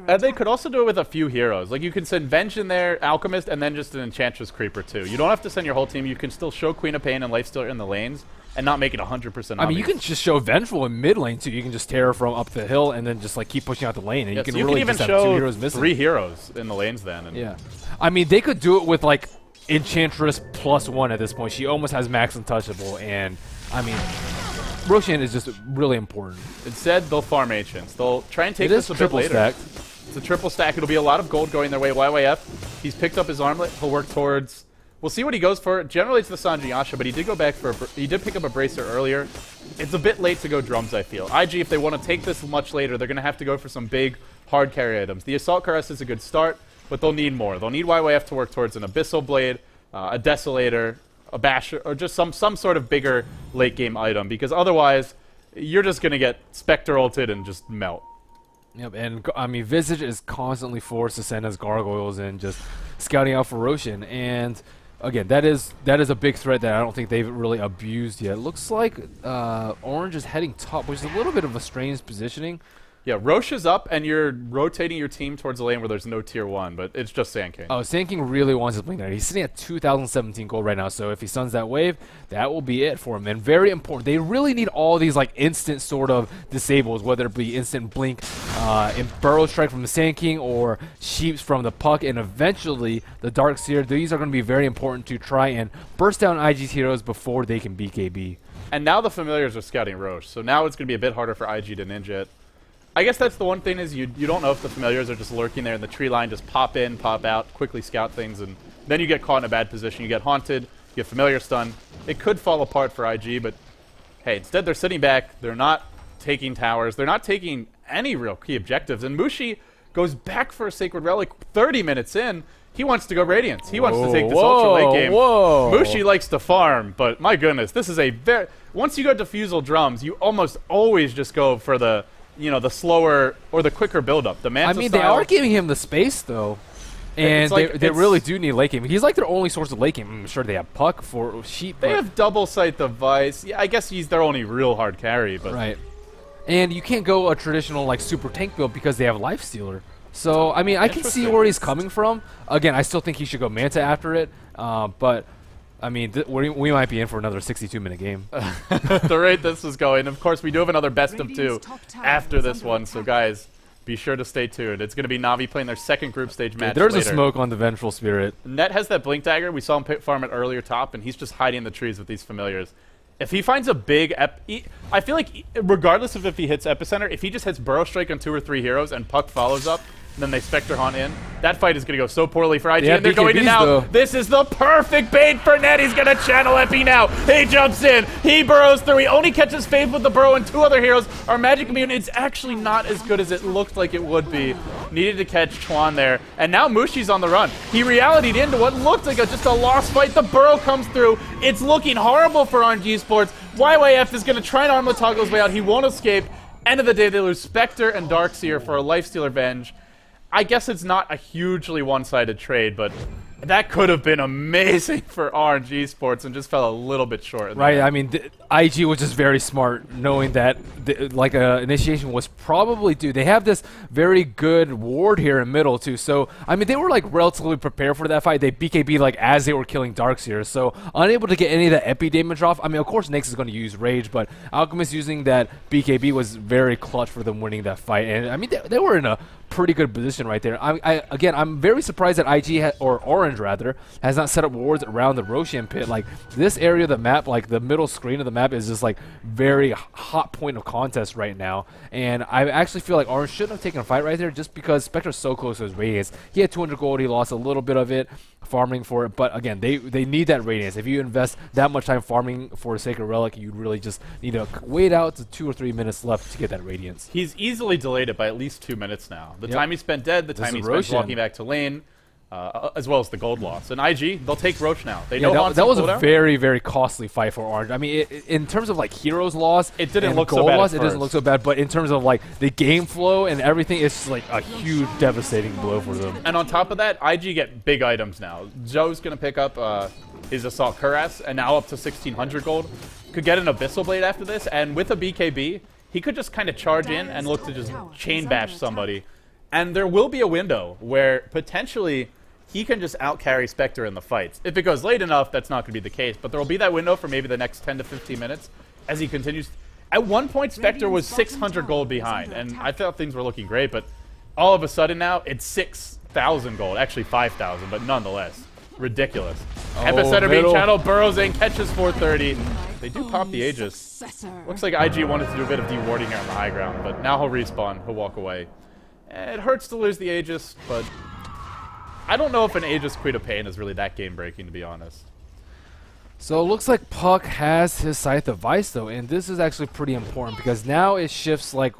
And they could also do it with a few heroes. Like, you can send Venge in there, Alchemist, and then just an Enchantress Creeper, too. You don't have to send your whole team. You can still show Queen of Pain and Lifestealer in the lanes and not make it 100% obvious. I mean, you can just show Vengeful in mid lane, too. You can just tear from up the hill and then just, like, keep pushing out the lane. And yeah, you can so really even just show have 2 heroes missing. 3 heroes in the lanes then. And yeah. I mean, they could do it with, like, Enchantress +1 at this point. She almost has max untouchable, and, I mean, Roshan is just really important. Instead, they'll farm Ancients. They'll try and take this a bit later. Stack. It's a triple stack. It'll be a lot of gold going their way. YYF, he's picked up his armlet. He'll work towards... We'll see what he goes for. Generally, it's the Sanji Yasha, but he did go back for... He did pick up a Bracer earlier. It's a bit late to go drums, I feel. IG, if they want to take this much later, they're going to have to go for some big, hard carry items. The Assault Caress is a good start, but they'll need more. They'll need YYF to work towards an Abyssal Blade, a Desolator, a Basher, or just some sort of bigger late-game item, because otherwise, you're just going to get Spectre ulted and just melt. Yep, and I mean, Visage is constantly forced to send his gargoyles and just scouting out for Roshan. And again, that is a big threat that I don't think they've really abused yet. Looks like Orange is heading top, which is a little bit of a strange positioning. Yeah, Roche is up, and you're rotating your team towards the lane where there's no tier 1, but it's just Sand King. Oh, Sand King really wants to blink there. He's sitting at 2,017 gold right now, so if he stuns that wave, that will be it for him. And very important, they really need all these like instant sort of disables, whether it be instant blink, in Burrow Strike from the Sand King, or Sheeps from the Puck, and eventually the Dark Seer. These are going to be very important to try and burst down IG's heroes before they can BKB. And now the familiars are scouting Roche, so now it's going to be a bit harder for IG to ninja it. I guess that's the one thing is you don't know if the familiars are just lurking there in the tree line, just pop in, pop out, quickly scout things, and then you get caught in a bad position. You get haunted, you get familiar stun. It could fall apart for IG, but hey, instead they're sitting back. They're not taking towers. They're not taking any real key objectives. And Mushi goes back for a Sacred Relic 30 minutes in. He wants to go Radiance. He wants to take this ultra late game. Mushi likes to farm, but my goodness, this is a very... Once you go Diffusal drums, you almost always just go for the... You know, the slower or the quicker build-up. The Manta I mean, style. they are giving him the space, though. And like, they really do need late game. He's like their only source of late game. I'm sure they have Puck for Sheep. They have double sight device. Yeah, I guess he's their only real hard carry. But right. And you can't go a traditional like super tank build because they have Lifestealer. So I mean, I can see where he's coming from. Again, I still think he should go Manta after it. But I mean, we might be in for another 62-minute game. The rate this is going. Of course, we do have another best of 2 after this one. So guys, be sure to stay tuned. It's going to be Na'Vi playing their second group stage match. There's later. A smoke on the Vengeful Spirit. Net has that Blink Dagger. We saw him farm it earlier top, and he's just hiding in the trees with these familiars. If he finds a big I feel like regardless of if he hits Epicenter, if he just hits Burrow Strike on 2 or 3 heroes and Puck follows up, and then they Spectre Haunt in, that fight is going to go so poorly for IG, and they're going to now. This is the perfect bait for Net. He's going to channel Epi now. He jumps in. He burrows through. He only catches Faith with the burrow, and 2 other heroes are magic immune. It's actually not as good as it looked like it would be. Needed to catch Chuan there, and now Mushi's on the run. He reality'd into what looked like just a lost fight. The burrow comes through. It's looking horrible for RNG Sports. YYF is going to try and arm the toggle his way out. He won't escape. End of the day, they lose Spectre and Darkseer for a Lifestealer Venge. I guess it's not a hugely one-sided trade, but that could have been amazing for RNG Sports and just fell a little bit short. Right, I mean, IG was just very smart knowing that initiation was probably due. They have this very good ward here in middle too, so I mean they were like relatively prepared for that fight. They BKB like as they were killing Darkseer, so unable to get any of that epi damage off. I mean, of course Nyx is going to use Rage, but Alchemist using that BKB was very clutch for them winning that fight, and I mean they were in a pretty good position right there. Again, I'm very surprised that IG or Orange rather has not set up wards around the Roshan pit. Like this area of the map, like the middle screen of the map, is just like very hot point of contest right now. And I actually feel like Orange shouldn't have taken a fight right there just because Spectre's so close to his radiance. He had 200 gold, he lost a little bit of it farming for it, but again, they need that radiance. If you invest that much time farming for a Sacred Relic, you really just need to wait out to 2 or 3 minutes left to get that radiance. He's easily delayed it by at least 2 minutes now. The time he spent dead, the time he spent walking back to lane, as well as the gold loss. And IG, they'll take Roach now. They know that was a very, very costly fight for Orange. I mean, in terms of like heroes loss, it didn't look so bad. Loss, it doesn't look so bad, but in terms of like the game flow and everything, it's just like a huge, devastating blow for them. And on top of that, IG get big items now. Joe's gonna pick up his Assault Cuirass, and now up to 1,600 gold. Could get an Abyssal Blade after this, and with a BKB, he could just kind of charge in and look to just chain bash somebody. And there will be a window where potentially he can just out-carry Spectre in the fights. If it goes late enough, that's not going to be the case. But there will be that window for maybe the next 10 to 15 minutes as he continues. At one point, Spectre was 600 gold behind, and I thought things were looking great. But all of a sudden now, it's 6,000 gold. Actually, 5,000, but nonetheless. Ridiculous. Epicenter being channeled, burrows in, catches 430. They do pop the Aegis. Looks like IG wanted to do a bit of dewarding here on the high ground, but now he'll respawn. He'll walk away. It hurts to lose the Aegis, but I don't know if an Aegis Queen of Pain is really that game-breaking, to be honest. So it looks like Puck has his Scythe of Vice, though, and this is actually pretty important because now it shifts like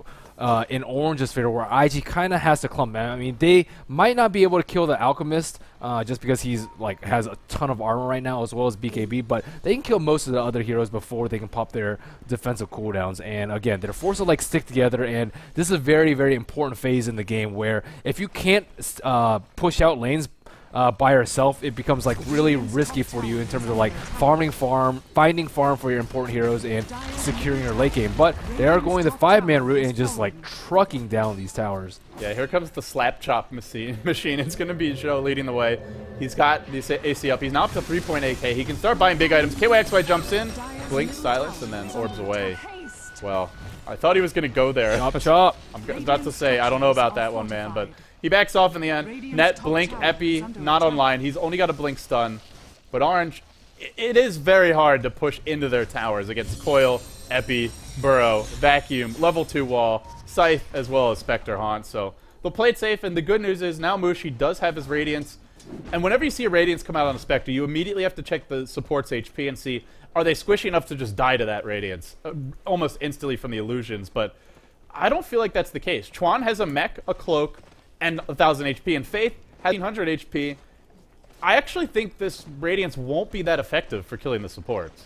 in Orange's favor, where IG kind of has to clump. I mean, they might not be able to kill the Alchemist just because he's like has a ton of armor right now, as well as BKB. But they can kill most of the other heroes before they can pop their defensive cooldowns. And again, they're forced to like stick together. And this is a very, very important phase in the game where if you can't push out lanes by yourself, it becomes like really risky for you in terms of like finding farm for your important heroes and securing your late game. But they are going the 5-man route and just like trucking down these towers. Yeah, here comes the slap chop machine. It's going to be Joe leading the way. He's got the AC up. He's now up to 3.8k. He can start buying big items. KYXY jumps in, blinks, silence, and then orbs away. Well, I thought he was going to go there. Chop, chop. I'm about to say, I don't know about that one, man, but he backs off in the end. Net, Blink, Epi, not online. He's only got a Blink stun. But Orange, it is very hard to push into their towers against Coil, Epi, Burrow, Vacuum, level 2 wall, Scythe, as well as Spectre Haunt. So they'll play it safe, and the good news is now Mushi does have his Radiance. And whenever you see a Radiance come out on a Spectre, you immediately have to check the support's HP and see, are they squishy enough to just die to that Radiance? Almost instantly from the illusions, but I don't feel like that's the case. Chuan has a mech, a cloak, and 1,000 HP, and Faith has 1,500 HP. I actually think this Radiance won't be that effective for killing the supports.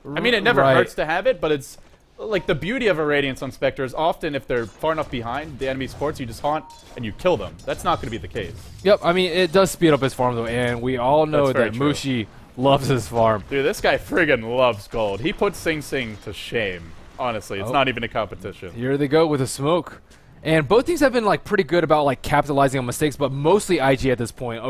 I mean, it never hurts to have it, but it's like, the beauty of a Radiance on Spectre is often if they're far enough behind the enemy supports, you just haunt and you kill them. That's not going to be the case. Yep, I mean, it does speed up his farm, though, and we all know that Mushi loves his farm. Dude, this guy friggin' loves gold. He puts Sing Sing to shame. Honestly, it's not even a competition. Here they go with a smoke. And both teams have been like pretty good about like capitalizing on mistakes, but mostly IG at this point.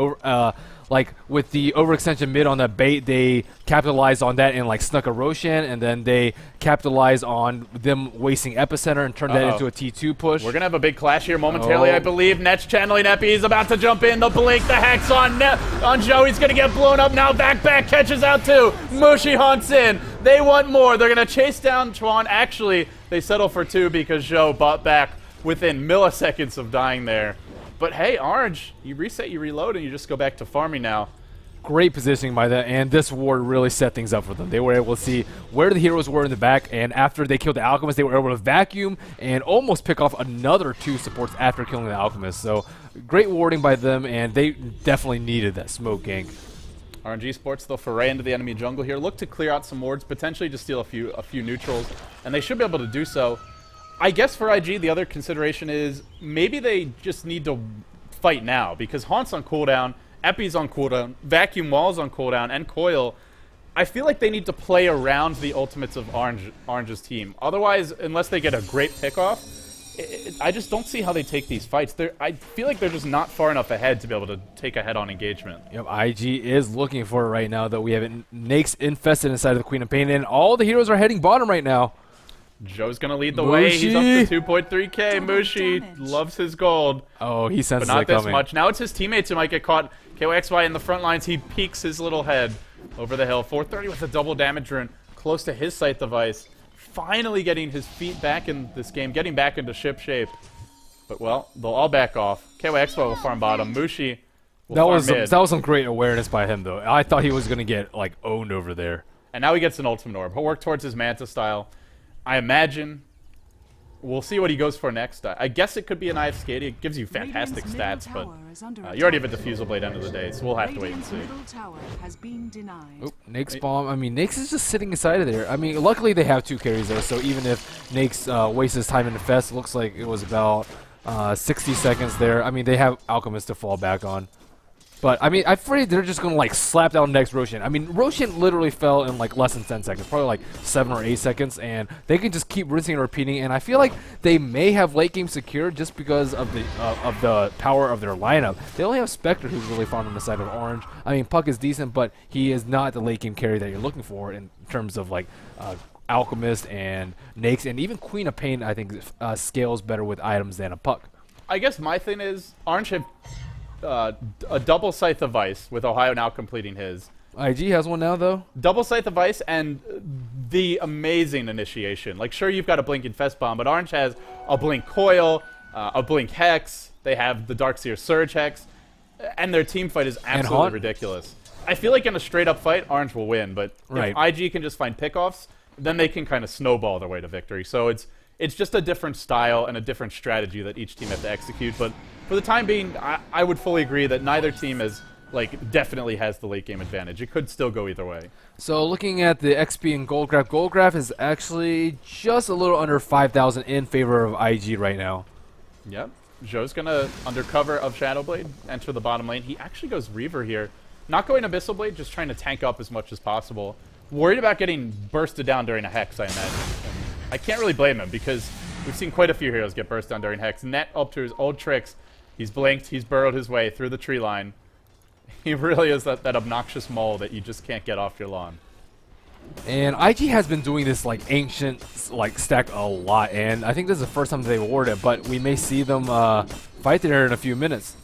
Like with the overextension mid on that bait, they capitalized on that and like snuck a Roshan, and then they capitalized on them wasting epicenter and turned that into a T2 push. We're gonna have a big clash here momentarily, I believe. Net's channeling Epi. He's about to jump in. The blink, the hex on Joe. He's gonna get blown up now. Back catches out too. Mushi haunts in. They want more. They're gonna chase down Chuan. Actually, they settle for 2 because Joe bought back within milliseconds of dying there. But hey, Orange, you reset, you reload, and you just go back to farming now. Great positioning by that, and this ward really set things up for them. They were able to see where the heroes were in the back, and after they killed the Alchemist, they were able to vacuum and almost pick off another 2 supports after killing the Alchemist. So great warding by them, and they definitely needed that smoke gank. RNG Sports, they'll foray into the enemy jungle here. Look to clear out some wards, potentially just steal a few neutrals, and they should be able to do so. I guess for IG, the other consideration is maybe they just need to fight now, because Haunt's on cooldown, Epi's on cooldown, Vacuum Wall's on cooldown, and Coil. I feel like they need to play around the ultimates of Orange's team. Otherwise, unless they get a great pickoff, I just don't see how they take these fights. I feel like they're just not far enough ahead to be able to take a head-on engagement. Yep, IG is looking for it right now, though. We have Nakes infested inside of the Queen of Pain, and all the heroes are heading bottom right now. Joe's going to lead the way. He's up to 2.3k. Mushi loves his gold. Oh, he senses it coming. But not this much. Now it's his teammates who might get caught. KYXY in the front lines. He peeks his little head over the hill. 430 with a double damage rune close to his sight device. Finally getting his feet back in this game. Getting back into ship shape. But, well, they'll all back off. KYXY will farm bottom. Mushi will farm mid. That was some great awareness by him, though. I thought he was going to get, like, owned over there. And now he gets an ultimate orb. He'll work towards his Manta style. I imagine we'll see what he goes for next. I guess it could be an IF Skady. It gives you fantastic stats, but you already have a Diffusal Blade end of the day, so we'll have to wait and see. Oh, Nake's bomb. I mean, Nake's is just sitting inside of there. I mean, luckily they have 2 carries there, so even if Nake's wastes his time in the fest, it looks like it was about 60 seconds there. I mean, they have Alchemist to fall back on. But, I mean, I'm afraid they're just going to, like, slap down next Roshan. I mean, Roshan literally fell in, like, less than 10 seconds. Probably, like, 7 or 8 seconds. And they can just keep rinsing and repeating. And I feel like they may have late game secured just because of the power of their lineup. They only have Spectre, who's really fun on the side of Orange. I mean, Puck is decent, but he is not the late game carry that you're looking for in terms of, like, Alchemist and Nakes. And even Queen of Pain, I think, scales better with items than a Puck. I guess my thing is, Orange have a double Scythe of Ice, with Ohio now completing his. IG has one now, though. Double Scythe of Ice and the amazing initiation. Like, sure, you've got a Blink Infest Bomb, but Orange has a Blink Coil, a Blink Hex. They have the Darkseer Surge Hex, and their team fight is absolutely ridiculous. I feel like in a straight-up fight, Orange will win, but if IG can just find pickoffs, then they can kind of snowball their way to victory. So it's just a different style and a different strategy that each team has to execute, but for the time being, I would fully agree that neither team is, like, definitely has the late game advantage. It could still go either way. So looking at the XP and Gold Graph is actually just a little under 5,000 in favor of IG right now. Yep. Joe's going to, under cover of Shadowblade, enter the bottom lane. He actually goes Reaver here. Not going Abyssal Blade, just trying to tank up as much as possible. Worried about getting bursted down during a Hex, I imagine. And I can't really blame him, because we've seen quite a few heroes get burst down during Hex. Net up to his old tricks. He's blinked, he's burrowed his way through the tree line. He really is that obnoxious mole that you just can't get off your lawn. And IG has been doing this, like, ancient, like, stack a lot, and I think this is the first time they've awarded it, but we may see them fight there in a few minutes.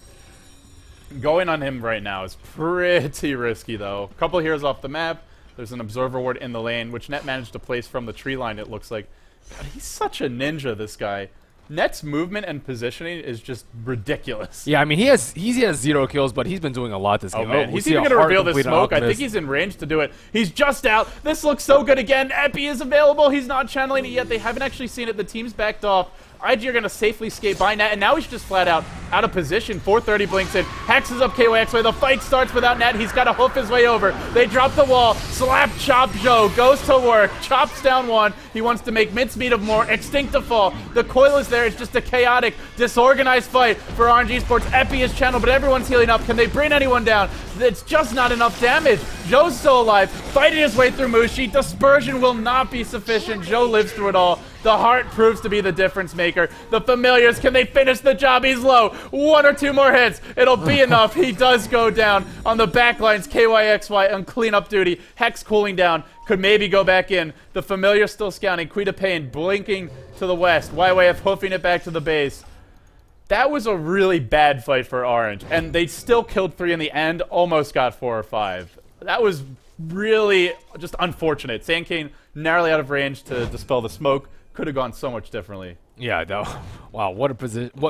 Going on him right now is pretty risky, though. A couple heroes off the map. There's an Observer Ward in the lane, which Net managed to place from the tree line, it looks like. God, he's such a ninja, this guy. Net's movement and positioning is just ridiculous. Yeah, I mean, he has 0 kills, but he's been doing a lot this game. Oh, man. He's even going to reveal this smoke. I think he's in range to do it. He's just out. This looks so good again. Epi is available. He's not channeling it yet. They haven't actually seen it. The team's backed off. IG are going to safely skate by Net, and now he's just flat out of position. 430 blinks in, hexes up KYXY. The fight starts without Net. He's got to hoof his way over. They drop the wall. Slap chop Joe goes to work. Chops down one. He wants to make mincemeat of more. Extinct to fall. The coil is there. It's just a chaotic, disorganized fight for RNG Sports. Epi is channeled, but everyone's healing up. Can they bring anyone down? It's just not enough damage. Joe's still alive, fighting his way through Mushi. Dispersion will not be sufficient. Joe lives through it all. The heart proves to be the difference maker. The familiars, can they finish the job? He's low. 1 or 2 more hits. It'll be enough. He does go down on the backlines. KYXY on cleanup duty. Hex cooling down. Could maybe go back in. The familiar still scouting. Queen of Pain blinking to the west. YYF hoofing it back to the base. That was a really bad fight for Orange, and they still killed 3 in the end, almost got 4 or 5. That was really just unfortunate. Sandcane narrowly out of range to dispel the smoke. Could have gone so much differently. Yeah, wow, what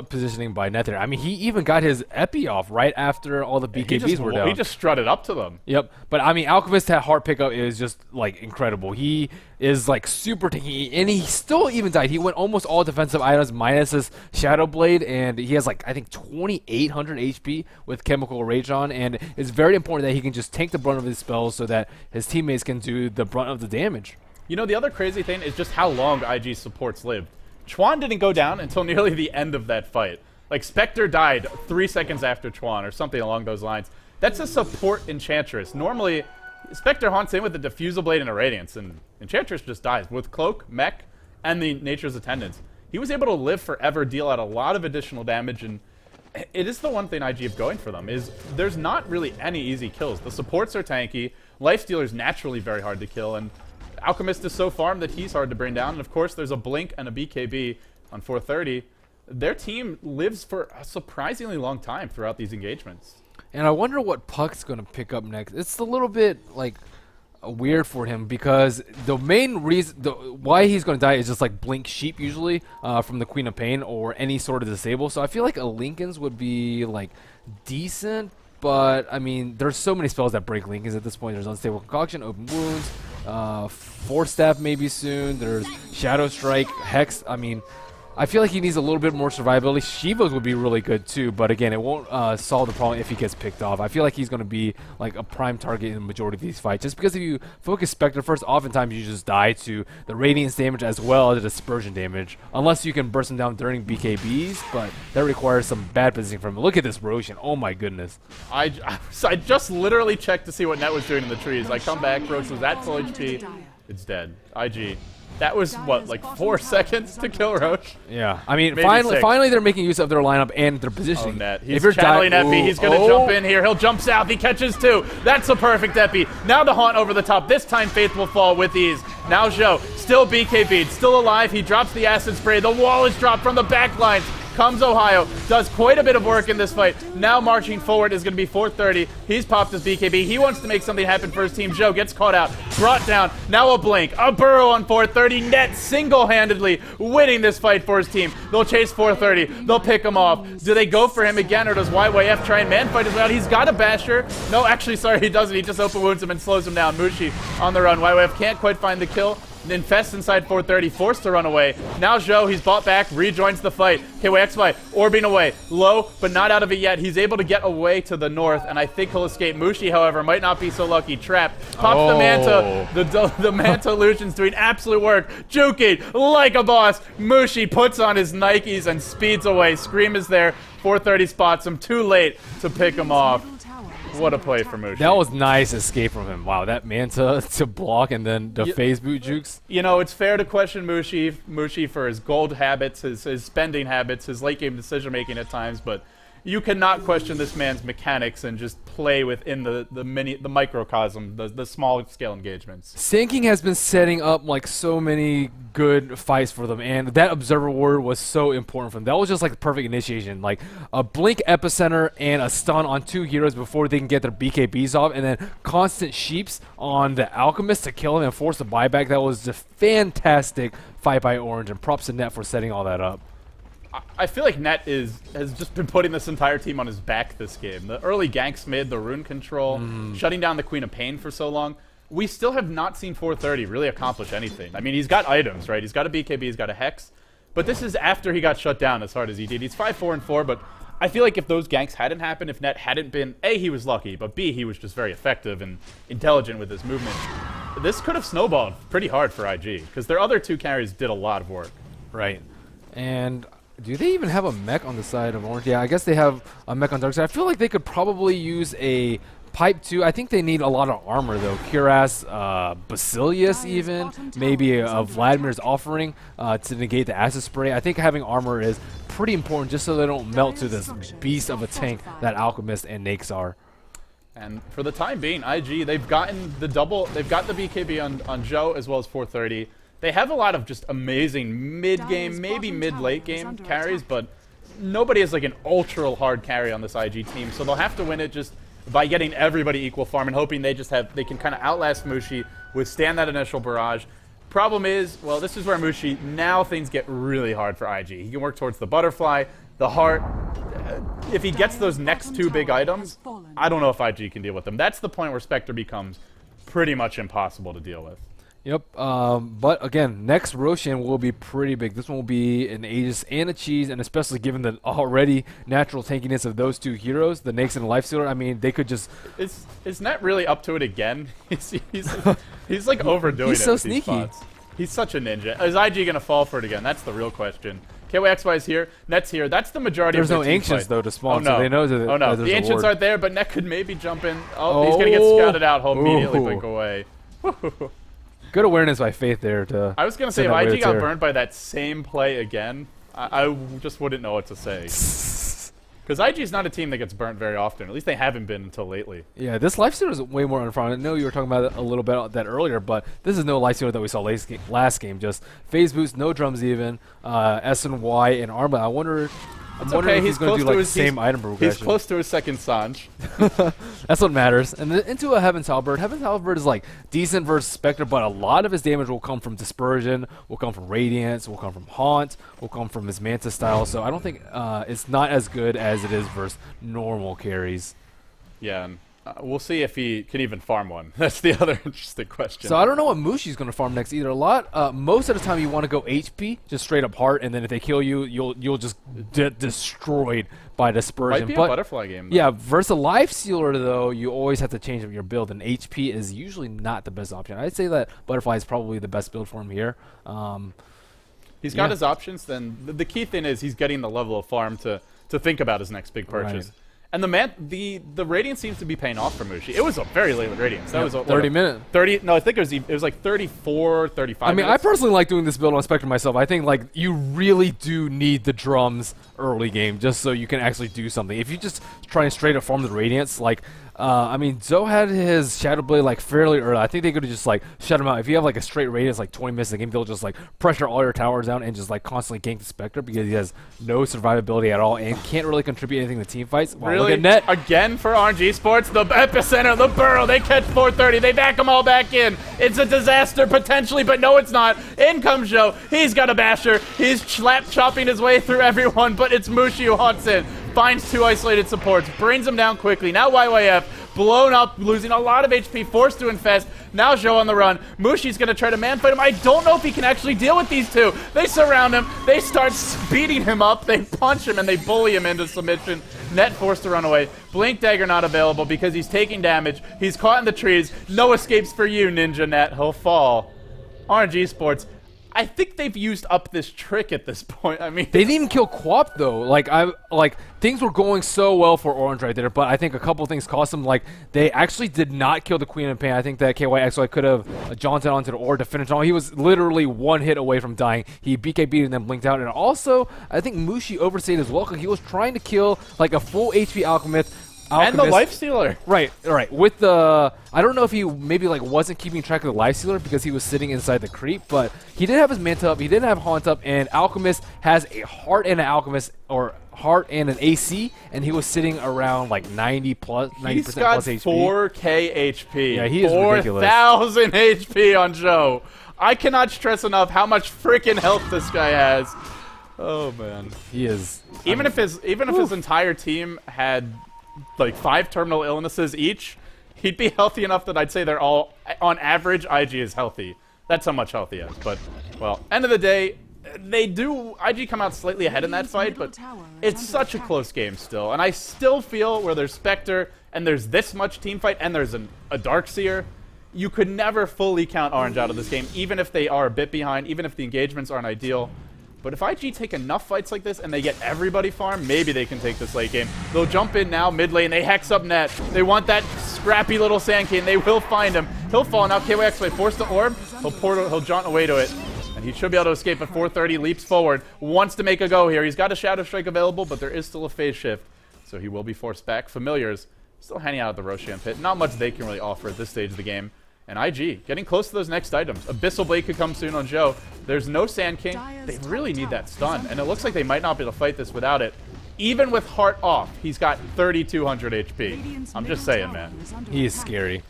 positioning by Net there. I mean, he even got his epi off right after all the BKBs were down. He just strutted up to them. Yep, but I mean, Alchemist, that heart pickup is just, like, incredible. He is, like, super tanky, and he still even died. He went almost all defensive items minus his Shadow Blade, and he has, like, I think 2,800 HP with Chemical Rage on, and it's very important that he can just tank the brunt of his spells so that his teammates can do the brunt of the damage. You know, the other crazy thing is just how long IG supports lived. Chuan didn't go down until nearly the end of that fight. Like, Spectre died 3 seconds after Chuan or something along those lines. That's a support Enchantress. Normally, Spectre haunts in with the Diffusal Blade and a Radiance, and Enchantress just dies. With Cloak, Mech, and the Nature's Attendants, he was able to live forever, deal out a lot of additional damage, and it is the one thing IG have going for them, is there's not really any easy kills. The supports are tanky, Lifestealer's naturally very hard to kill, and Alchemist is so farmed that he's hard to bring down. And of course, there's a Blink and a BKB on 430. Their team lives for a surprisingly long time throughout these engagements. And I wonder what Puck's going to pick up next. It's a little bit, like, weird for him because the main reason why he's going to die is just, like, Blink Sheep usually from the Queen of Pain or any sort of disable. So I feel like a Lincoln's would be, like, decent. But, I mean, there's so many spells that break Lincolns at this point. There's Unstable Concoction, Open Wounds, Force Staff maybe soon. There's Shadow Strike, Hex. I mean, I feel like he needs a little bit more survivability. Shivas would be really good too, but again, it won't solve the problem if he gets picked off. I feel like he's going to be like a prime target in the majority of these fights. Just because if you focus Spectre first, oftentimes you just die to the Radiance damage as well as the Dispersion damage. Unless you can burst him down during BKBs, but that requires some bad positioning from him. Look at this Roshan. Oh my goodness. I just literally checked to see what Net was doing in the trees. I come back, Roshan was at full HP. It's dead. IG. That was, what, like 4 seconds to kill Roche? Yeah. I mean, finally they're making use of their lineup and their positioning. Oh, Net. He's channeling Epi. He's going to jump in here. He'll jump south. He catches 2. That's a perfect Epi. Now the Haunt over the top. This time Faith will fall with ease. Now Zhou, still BKB'd, still alive. He drops the Acid Spray. The wall is dropped from the back lines. Comes Ohio, does quite a bit of work in this fight. Now marching forward is going to be 430. He's popped his BKB. He wants to make something happen for his team. Zhou gets caught out, brought down. Now a blink, a burrow on 430. Net single-handedly winning this fight for his team. They'll chase 430. They'll pick him off. Do they go for him again, or does YYF try and man-fight his way out? He's got a basher. No, actually, sorry, he doesn't. He just open wounds him and slows him down. Mushi on the run. YYF can't quite find the kill. Infest inside 430, forced to run away. Now Zhou, he's bought back, rejoins the fight. KYXY orbing away. Low, but not out of it yet. He's able to get away to the north, and I think he'll escape. Mushi, however, might not be so lucky. Trapped. Pops the Manta. The Manta illusion's doing absolute work. Juking like a boss. Mushi puts on his Nikes and speeds away. Scream is there. 430 spots him. Too late to pick him off. What a play for Mushi. That was nice escape from him. Wow, that Manta to block and then the phase boot jukes. You know, it's fair to question Mushi for his gold habits, his spending habits, his late game decision making at times, but you cannot question this man's mechanics and just play within the microcosm, the small scale engagements. Sinking has been setting up like so many good fights for them, and that observer ward was so important for them. That was just like the perfect initiation, like a blink epicenter and a stun on 2 heroes before they can get their BKBs off, and then constant sheeps on the Alchemist to kill him and force the buyback. That was a fantastic fight by Orange, and props to Net for setting all that up. I feel like Net has just been putting this entire team on his back this game. The early ganks mid, the rune control, shutting down the Queen of Pain for so long. We still have not seen 430 really accomplish anything. I mean, he's got items, right? He's got a BKB, he's got a Hex, But this is after he got shut down as hard as he did. He's 5-4-4, but I feel like if those ganks hadn't happened, if Net hadn't been, A, he was lucky, but B, he was just very effective and intelligent with his movement. This could have snowballed pretty hard for IG, because their other 2 carries did a lot of work. Right. And do they even have a mech on the side of Orange? Yeah, I guess they have a mech on dark side. I feel like they could probably use a pipe too. I think they need a lot of armor though. Cuirass, Basilius even, maybe Vladimir's offering to negate the acid spray. I think having armor is pretty important just so they don't melt to this beast of a tank that Alchemist and Nakes are. And for the time being, IG, they've gotten the double, they've got the BKB on Joe as well as 430. They have a lot of just amazing mid-game, maybe mid-late game carries, but nobody has like an ultra hard carry on this IG team, so they'll have to win it just by getting everybody equal farm and hoping they can kind of outlast Mushi, withstand that initial barrage. Problem is, well, this is where Mushi, now things get really hard for IG. He can work towards the butterfly, the heart. If he gets those next 2 big items, I don't know if IG can deal with them. That's the point where Spectre becomes pretty much impossible to deal with. Yep, but again, next Roshan will be pretty big. This one will be an Aegis and a Cheese, and especially given the already natural tankiness of those 2 heroes, the Nakes and the Life Stealer, I mean, they could just... Is Net really up to it again? he's like overdoing it. He's so with sneaky. These spots. He's such a ninja. Is IG going to fall for it again? That's the real question. KYXY is here. Net's here. That's the majority of their team Ancients, fight. though, to spawn, no. so they know that Oh, no. The Ancients aren't there, but Net could maybe jump in. Oh, he's going to get scouted out. He'll immediately blink away. Good awareness by Faith there. I was going to say, if IG got burned by that same play again, I just wouldn't know what to say. Because IG is not a team that gets burnt very often. At least they haven't been until lately. Yeah, this Lifestealer is way more unfront. I know you were talking about it a little bit that earlier, but this is no Lifestealer that we saw last game. Just phase boost, no drums even, S and Y and armor. I wonder... I'm wondering if he's going to do like the same item progression. He's close to his second Sanj. That's what matters. And then into a Heaven's Halberd. Heaven's Halberd is like decent versus Spectre, but a lot of his damage will come from Dispersion, will come from Radiance, will come from Haunt, will come from his Manta style. So I don't think it's not as good as it is versus normal carries. Yeah, and we'll see if he can even farm one. That's the other interesting question. So I don't know what Mushi's going to farm next either. Most of the time you want to go HP, just straight up heart, and then if they kill you, you'll just get destroyed by Dispersion. Might be a butterfly game, though. Yeah, versus a Life Stealer, though, you always have to change up your build, and HP is usually not the best option. I'd say that Butterfly is probably the best build for him here. He's got his options, then the key thing is he's getting the level of farm to think about his next big purchase. Right. And the Radiance seems to be paying off for Mushi. It was a very late Radiance. That was a 30 minute. 30. No, I think it was like 34, 35. I mean, minutes. I personally like doing this build on Spectre myself. I think like you really do need the drums early game just so you can actually do something. If you just try and straight up farm the Radiance, like I mean, Zoe had his Shadow Blade like fairly early. I think they could have just like shut him out. If you have like a straight Radiance like 20 minutes in the game, they'll just like pressure all your towers down and just like constantly gank the Spectre because he has no survivability at all and can't really contribute anything to team fights. Wow, really? Look at Net. Again for RNG Sports, the epicenter, the burrow. They catch 430. They back them all back in. It's a disaster potentially, but no, it's not. In comes Joe. He's got a basher. He's chopping his way through everyone, but it's Mushi who haunts in. Finds 2 isolated supports, brings them down quickly. Now YYF blown up, losing a lot of HP, forced to infest. Now Joe on the run. Mushi's going to try to man-fight him. I don't know if he can actually deal with these 2. They surround him. They start beating him up. They punch him, and they bully him into submission. Net forced to run away. Blink Dagger not available because he's taking damage. He's caught in the trees. No escapes for you, Ninja Net. He'll fall. RNG Sports. I think they've used up this trick at this point. I mean, they didn't even kill Quap though. Like things were going so well for Orange right there, but I think a couple things cost them. Like they actually did not kill the Queen of Pain. I think that KYXY could have jaunted onto the orb to finish on. He was literally 1 hit away from dying. He BKB'd and then blinked out. And also, I think Mushi overstayed as well because he was trying to kill like a full HP Alchemist. And the Life Stealer. Right. With the... I don't know if he maybe like wasn't keeping track of the Life Stealer because he was sitting inside the creep, but he did have his Manta up, he did have Haunt up, and Alchemist has a Heart and an Alchemist, or Heart and an AC, and he was sitting around like 90% plus HP. He's got 4k HP. Yeah, he is ridiculous. 4,000 HP on Joe. I cannot stress enough how much freaking health this guy has. Oh, man. He is... Even if his entire team had... like 5 terminal illnesses each, he'd be healthy enough that I'd say they're all, on average, IG is healthy. That's how much health he has. But, well, end of the day, they do, IG come out slightly ahead in that fight, but it's such a close game still. And I still feel where there's Spectre, and there's this much team fight, and there's a Darkseer, you could never fully count Orange out of this game, even if they are a bit behind, even if the engagements aren't ideal. But if IG take enough fights like this and they get everybody farm, maybe they can take this late game. They'll jump in now, mid lane, they hex up net. They want that scrappy little Sand King. They will find him. He'll fall now. KYX forced to orb. He'll jaunt away to it. And he should be able to escape at 430. Leaps forward. Wants to make a go here. He's got a Shadow Strike available, but there is still a phase shift. So he will be forced back. Familiars still hanging out at the Roshan pit. Not much they can really offer at this stage of the game. And IG getting close to those next items. Abyssal Blade could come soon on Joe. There's no Sand King. They really need that stun. And it looks like they might not be able to fight this without it. Even with Heart off, he's got 3,200 HP. I'm just saying, man. He is scary.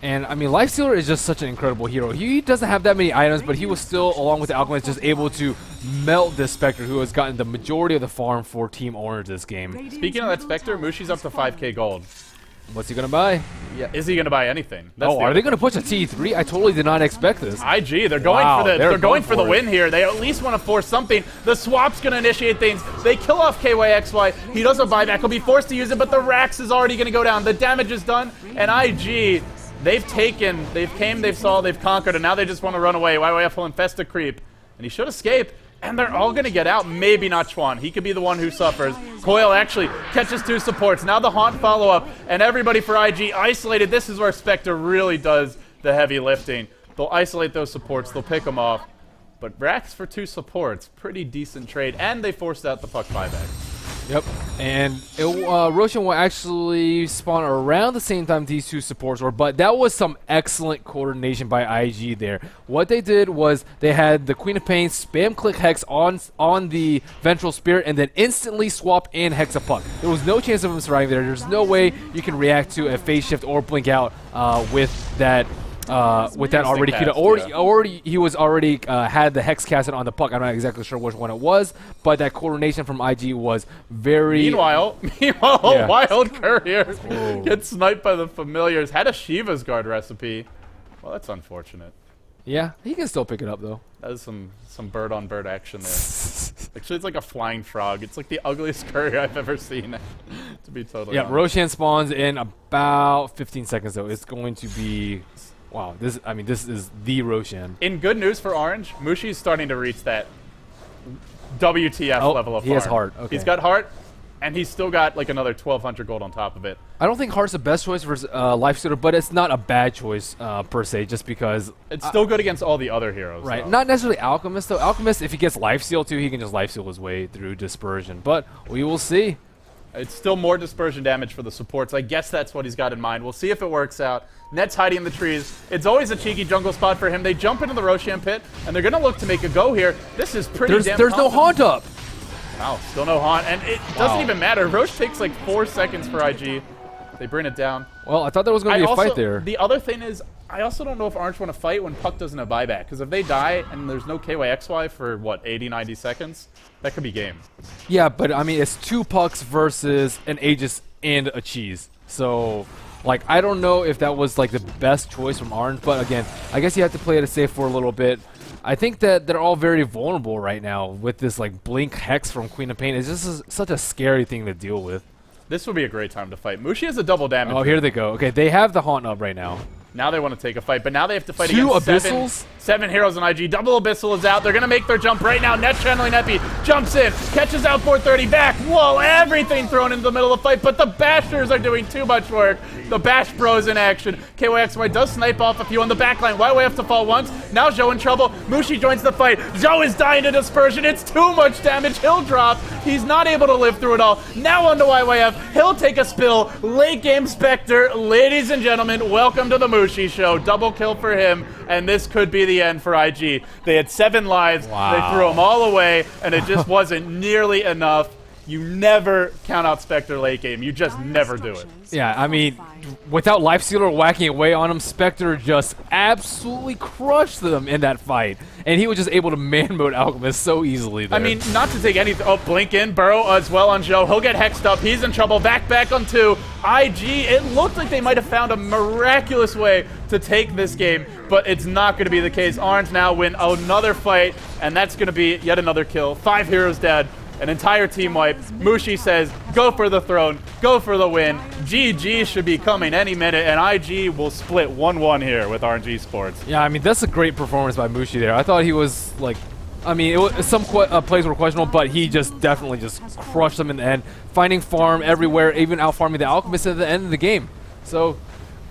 And, I mean, Lifestealer is just such an incredible hero. He doesn't have that many items, but he was still, along with the Alchemist, just able to melt this Spectre, who has gotten the majority of the farm for Team Orange this game. Speaking of that Spectre, Mushi's up to 5k gold. What's he going to buy? Yeah, is he going to buy anything? That's are they going to push a T3? I totally did not expect this. IG, they're going for the win here. They at least want to force something. The swap's going to initiate things. They kill off KYXY. He does a buyback. He'll be forced to use it, but the Rax is already going to go down. The damage is done, and IG, they've taken, they've came, they've saw, they've conquered, and now they just want to run away. YYF will infest a creep, and he should escape. And they're all going to get out. Maybe not Chuan. He could be the one who suffers. Coil actually catches 2 supports. Now the Haunt follow-up. And everybody for IG isolated. This is where Spectre really does the heavy lifting. They'll isolate those supports. They'll pick them off. But Rax for 2 supports. Pretty decent trade. And they forced out the puck buyback. Yep, and Roshan will actually spawn around the same time these 2 supports were, but that was some excellent coordination by IG there. What they did was they had the Queen of Pain spam click Hex on the Ventral Spirit and then instantly swap in Hex a puck. There was no chance of him surviving there. There's no way you can react to a phase shift or blink out with that already queued up. Or he was already had the Hex casted on the puck. I'm not exactly sure which one it was, but that coordination from IG was very... Meanwhile, yeah. Wild Courier gets sniped by the Familiars. Had a Shiva's Guard recipe. Well, that's unfortunate. Yeah, he can still pick it up, though. That is some bird-on-bird action there. Actually, it's like a flying frog. It's like the ugliest courier I've ever seen, to be totally honest. Roshan spawns in about 15 seconds, though. It's going to be... Wow, this is the Roshan. In good news for Orange, Mushi's starting to reach that WTF level of farm. He has Heart. Okay. He's got Heart, and he's still got like another 1,200 gold on top of it. I don't think Heart's the best choice for Lifestealer, but it's not a bad choice per se, just because... It's still good against all the other heroes. Right, though. Not necessarily Alchemist, though. Alchemist, if he gets Lifesteal too, he can just Lifesteal his way through Dispersion. But we will see. It's still more dispersion damage for the supports. I guess that's what he's got in mind. We'll see if it works out. Net's hiding in the trees. It's always a cheeky jungle spot for him. They jump into the Roshan pit, and they're going to look to make a go here. This is pretty damn There's no Haunt up. Wow, still no Haunt. And it doesn't even matter. Roche takes like 4 seconds for IG. They bring it down. Well, I thought there was going to be a fight there. The other thing is, I also don't know if Orange want to fight when Puck doesn't have buyback. Because if they die and there's no KYXY for, what, 80, 90 seconds, that could be game. Yeah, but I mean, it's 2 Pucks versus an Aegis and a Cheese. So, like, I don't know if that was, like, the best choice from Orange. But, again, I guess you have to play it safe for a little bit. I think that they're all very vulnerable right now with this, like, Blink Hex from Queen of Pain. It's just such a scary thing to deal with. This would be a great time to fight. Mushi has a double damage. Oh, here they go. Okay, they have the Haunt up right now. Now they want to take a fight, but now they have to fight 2 against Abyssals? 7 heroes on IG. Double Abyssal is out. They're going to make their jump right now. Net channeling Epi. Jumps in. Catches out 430. Back. Whoa, everything thrown into the middle of the fight, but the Bashers are doing too much work. The Bash Bros in action. KYXY does snipe off a few on the back line. YYF to fall once. Now Zhou in trouble. Mushi joins the fight. Zhou is dying to Dispersion. It's too much damage. He'll drop. He's not able to live through it all. Now onto YYF. He'll take a spill. Late game Spectre. Ladies and gentlemen, welcome to the Mushi Show. Double kill for him, and this could be the end for IG. They had 7 lives. Wow. They threw them all away, and it just wasn't nearly enough. You never count out Spectre late game. You just never do it. Yeah, I mean, without Lifestealer whacking away on him, Spectre just absolutely crushed them in that fight. And he was just able to man mode Alchemist so easily there. I mean, not to take anything. Oh, blink in. Burrow as well on Joe. He'll get hexed up. He's in trouble. Back on 2. IG, it looked like they might have found a miraculous way to take this game, but it's not going to be the case. Orange now win another fight, and that's going to be yet another kill. 5 heroes dead. An entire team wipe. Mushi says, go for the throne, go for the win. GG should be coming any minute, and IG will split 1-1 here with RNG Sports. Yeah, I mean, that's a great performance by Mushi there. I thought he was, like, I mean, some plays were questionable, but he just definitely just crushed them in the end. Finding farm everywhere, even out-farming the Alchemist at the end of the game. So,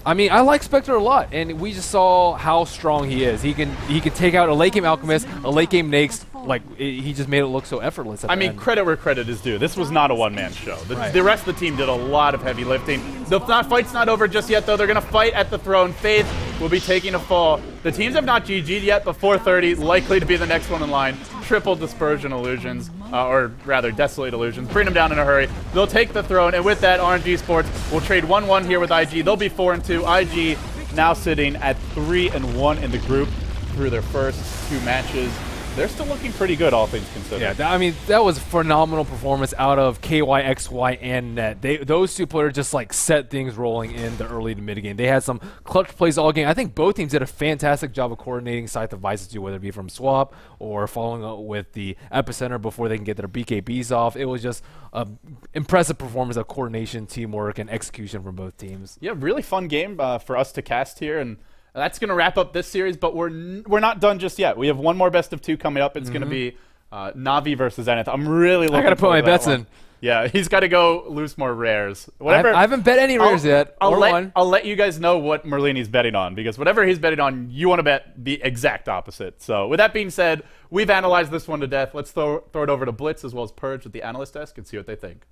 I mean, I like Spectre a lot, and we just saw how strong he is. He can take out a late game Alchemist, a late game Naix. Like, he just made it look so effortless. I mean, credit where credit is due. This was not a one-man show. The rest of the team did a lot of heavy lifting. The fight's not over just yet, though. They're going to fight at the throne. Faith will be taking a fall. The teams have not GG'd yet, but 430 likely to be the next one in line. Triple Dispersion Illusions, or rather, Desolate Illusions. Bring them down in a hurry. They'll take the throne, and with that, RNG Sports will trade 1-1 here with IG. They'll be 4-2. IG now sitting at 3-1 in the group through their first 2 matches. They're still looking pretty good, all things considered. Yeah, I mean, that was a phenomenal performance out of KY, XY, and Net. Those 2 players just, like, set things rolling in the early to mid game. They had some clutch plays all game. I think both teams did a fantastic job of coordinating side devices, too, whether it be from swap or following up with the epicenter before they can get their BKBs off. It was just an impressive performance of coordination, teamwork, and execution from both teams. Yeah, really fun game for us to cast here, and that's going to wrap up this series, but we're not done just yet. We have one more best of 2 coming up. It's going to be Na'Vi versus Zenith. I'm really looking I got to put my bets in. Yeah, he's got to go lose more rares. Whatever. I haven't bet any rares yet. I'll let you guys know what Merlini's betting on, because whatever he's betting on, you want to bet the exact opposite. So with that being said, we've analyzed this one to death. Let's throw it over to Blitz as well as Purge at the analyst desk and see what they think.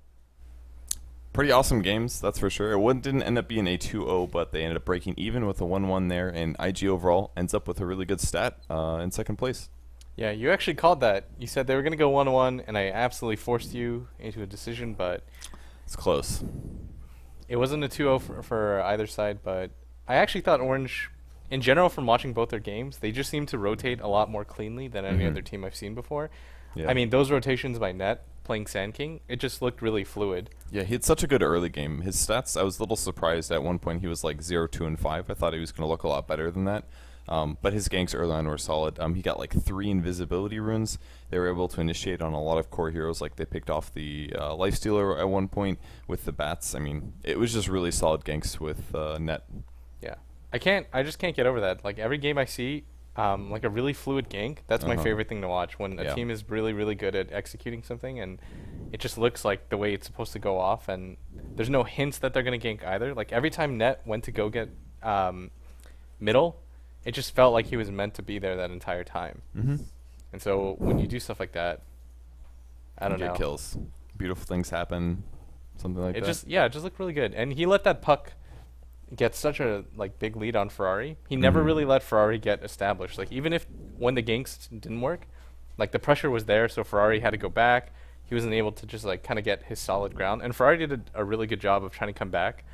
Pretty awesome games, that's for sure. It didn't end up being a 2-0, but they ended up breaking even with a 1-1 there, and IG overall ends up with a really good stat in second place. Yeah, you actually called that. You said they were going to go 1-1, and I absolutely forced you into a decision, but it's close. It wasn't a 2-0 for either side, but I actually thought Orange, in general, from watching both their games, they just seem to rotate a lot more cleanly than any other team I've seen before. Yeah. I mean, those rotations by Net, playing Sand King, it just looked really fluid. Yeah, he had such a good early game. His stats, I was a little surprised at one point. He was like 0, 2, and 5. I thought he was going to look a lot better than that. But his ganks early on were solid. He got like 3 invisibility runes. They were able to initiate on a lot of core heroes. Like they picked off the Lifestealer at one point with the bats. I mean, it was just really solid ganks with Net. Yeah, I just can't get over that. Like every game I see, like a really fluid gank, that's my favorite thing to watch, when a team is really, really good at executing something and it just looks like the way it's supposed to go off, and there's no hints that they're going to gank either. Like every time Net went to go get middle, it just felt like he was meant to be there that entire time. And so when you do stuff like that, I don't know. Get kills. Beautiful things happen. Something like that. It just looked really good. And he let that puck get such a big lead on Ferrari. He never really let Ferrari get established. Like even if when the ganks didn't work, like the pressure was there, so Ferrari had to go back. He wasn't able to just kind of get his solid ground. And Ferrari did a really good job of trying to come back,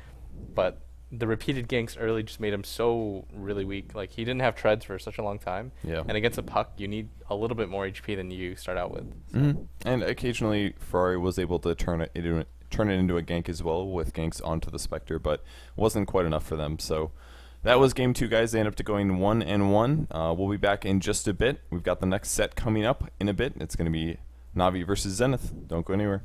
but the repeated ganks early just made him so really weak. Like he didn't have treads for such a long time. Yeah. And against a puck, you need a little bit more HP than you start out with. So. And occasionally Ferrari was able to turn it into a gank as well with ganks onto the Spectre, but wasn't quite enough for them. So that was game 2, guys. They ended up going 1-1. We'll be back in just a bit. We've got the next set coming up in a bit. It's going to be Na'Vi versus Zenith. Don't go anywhere.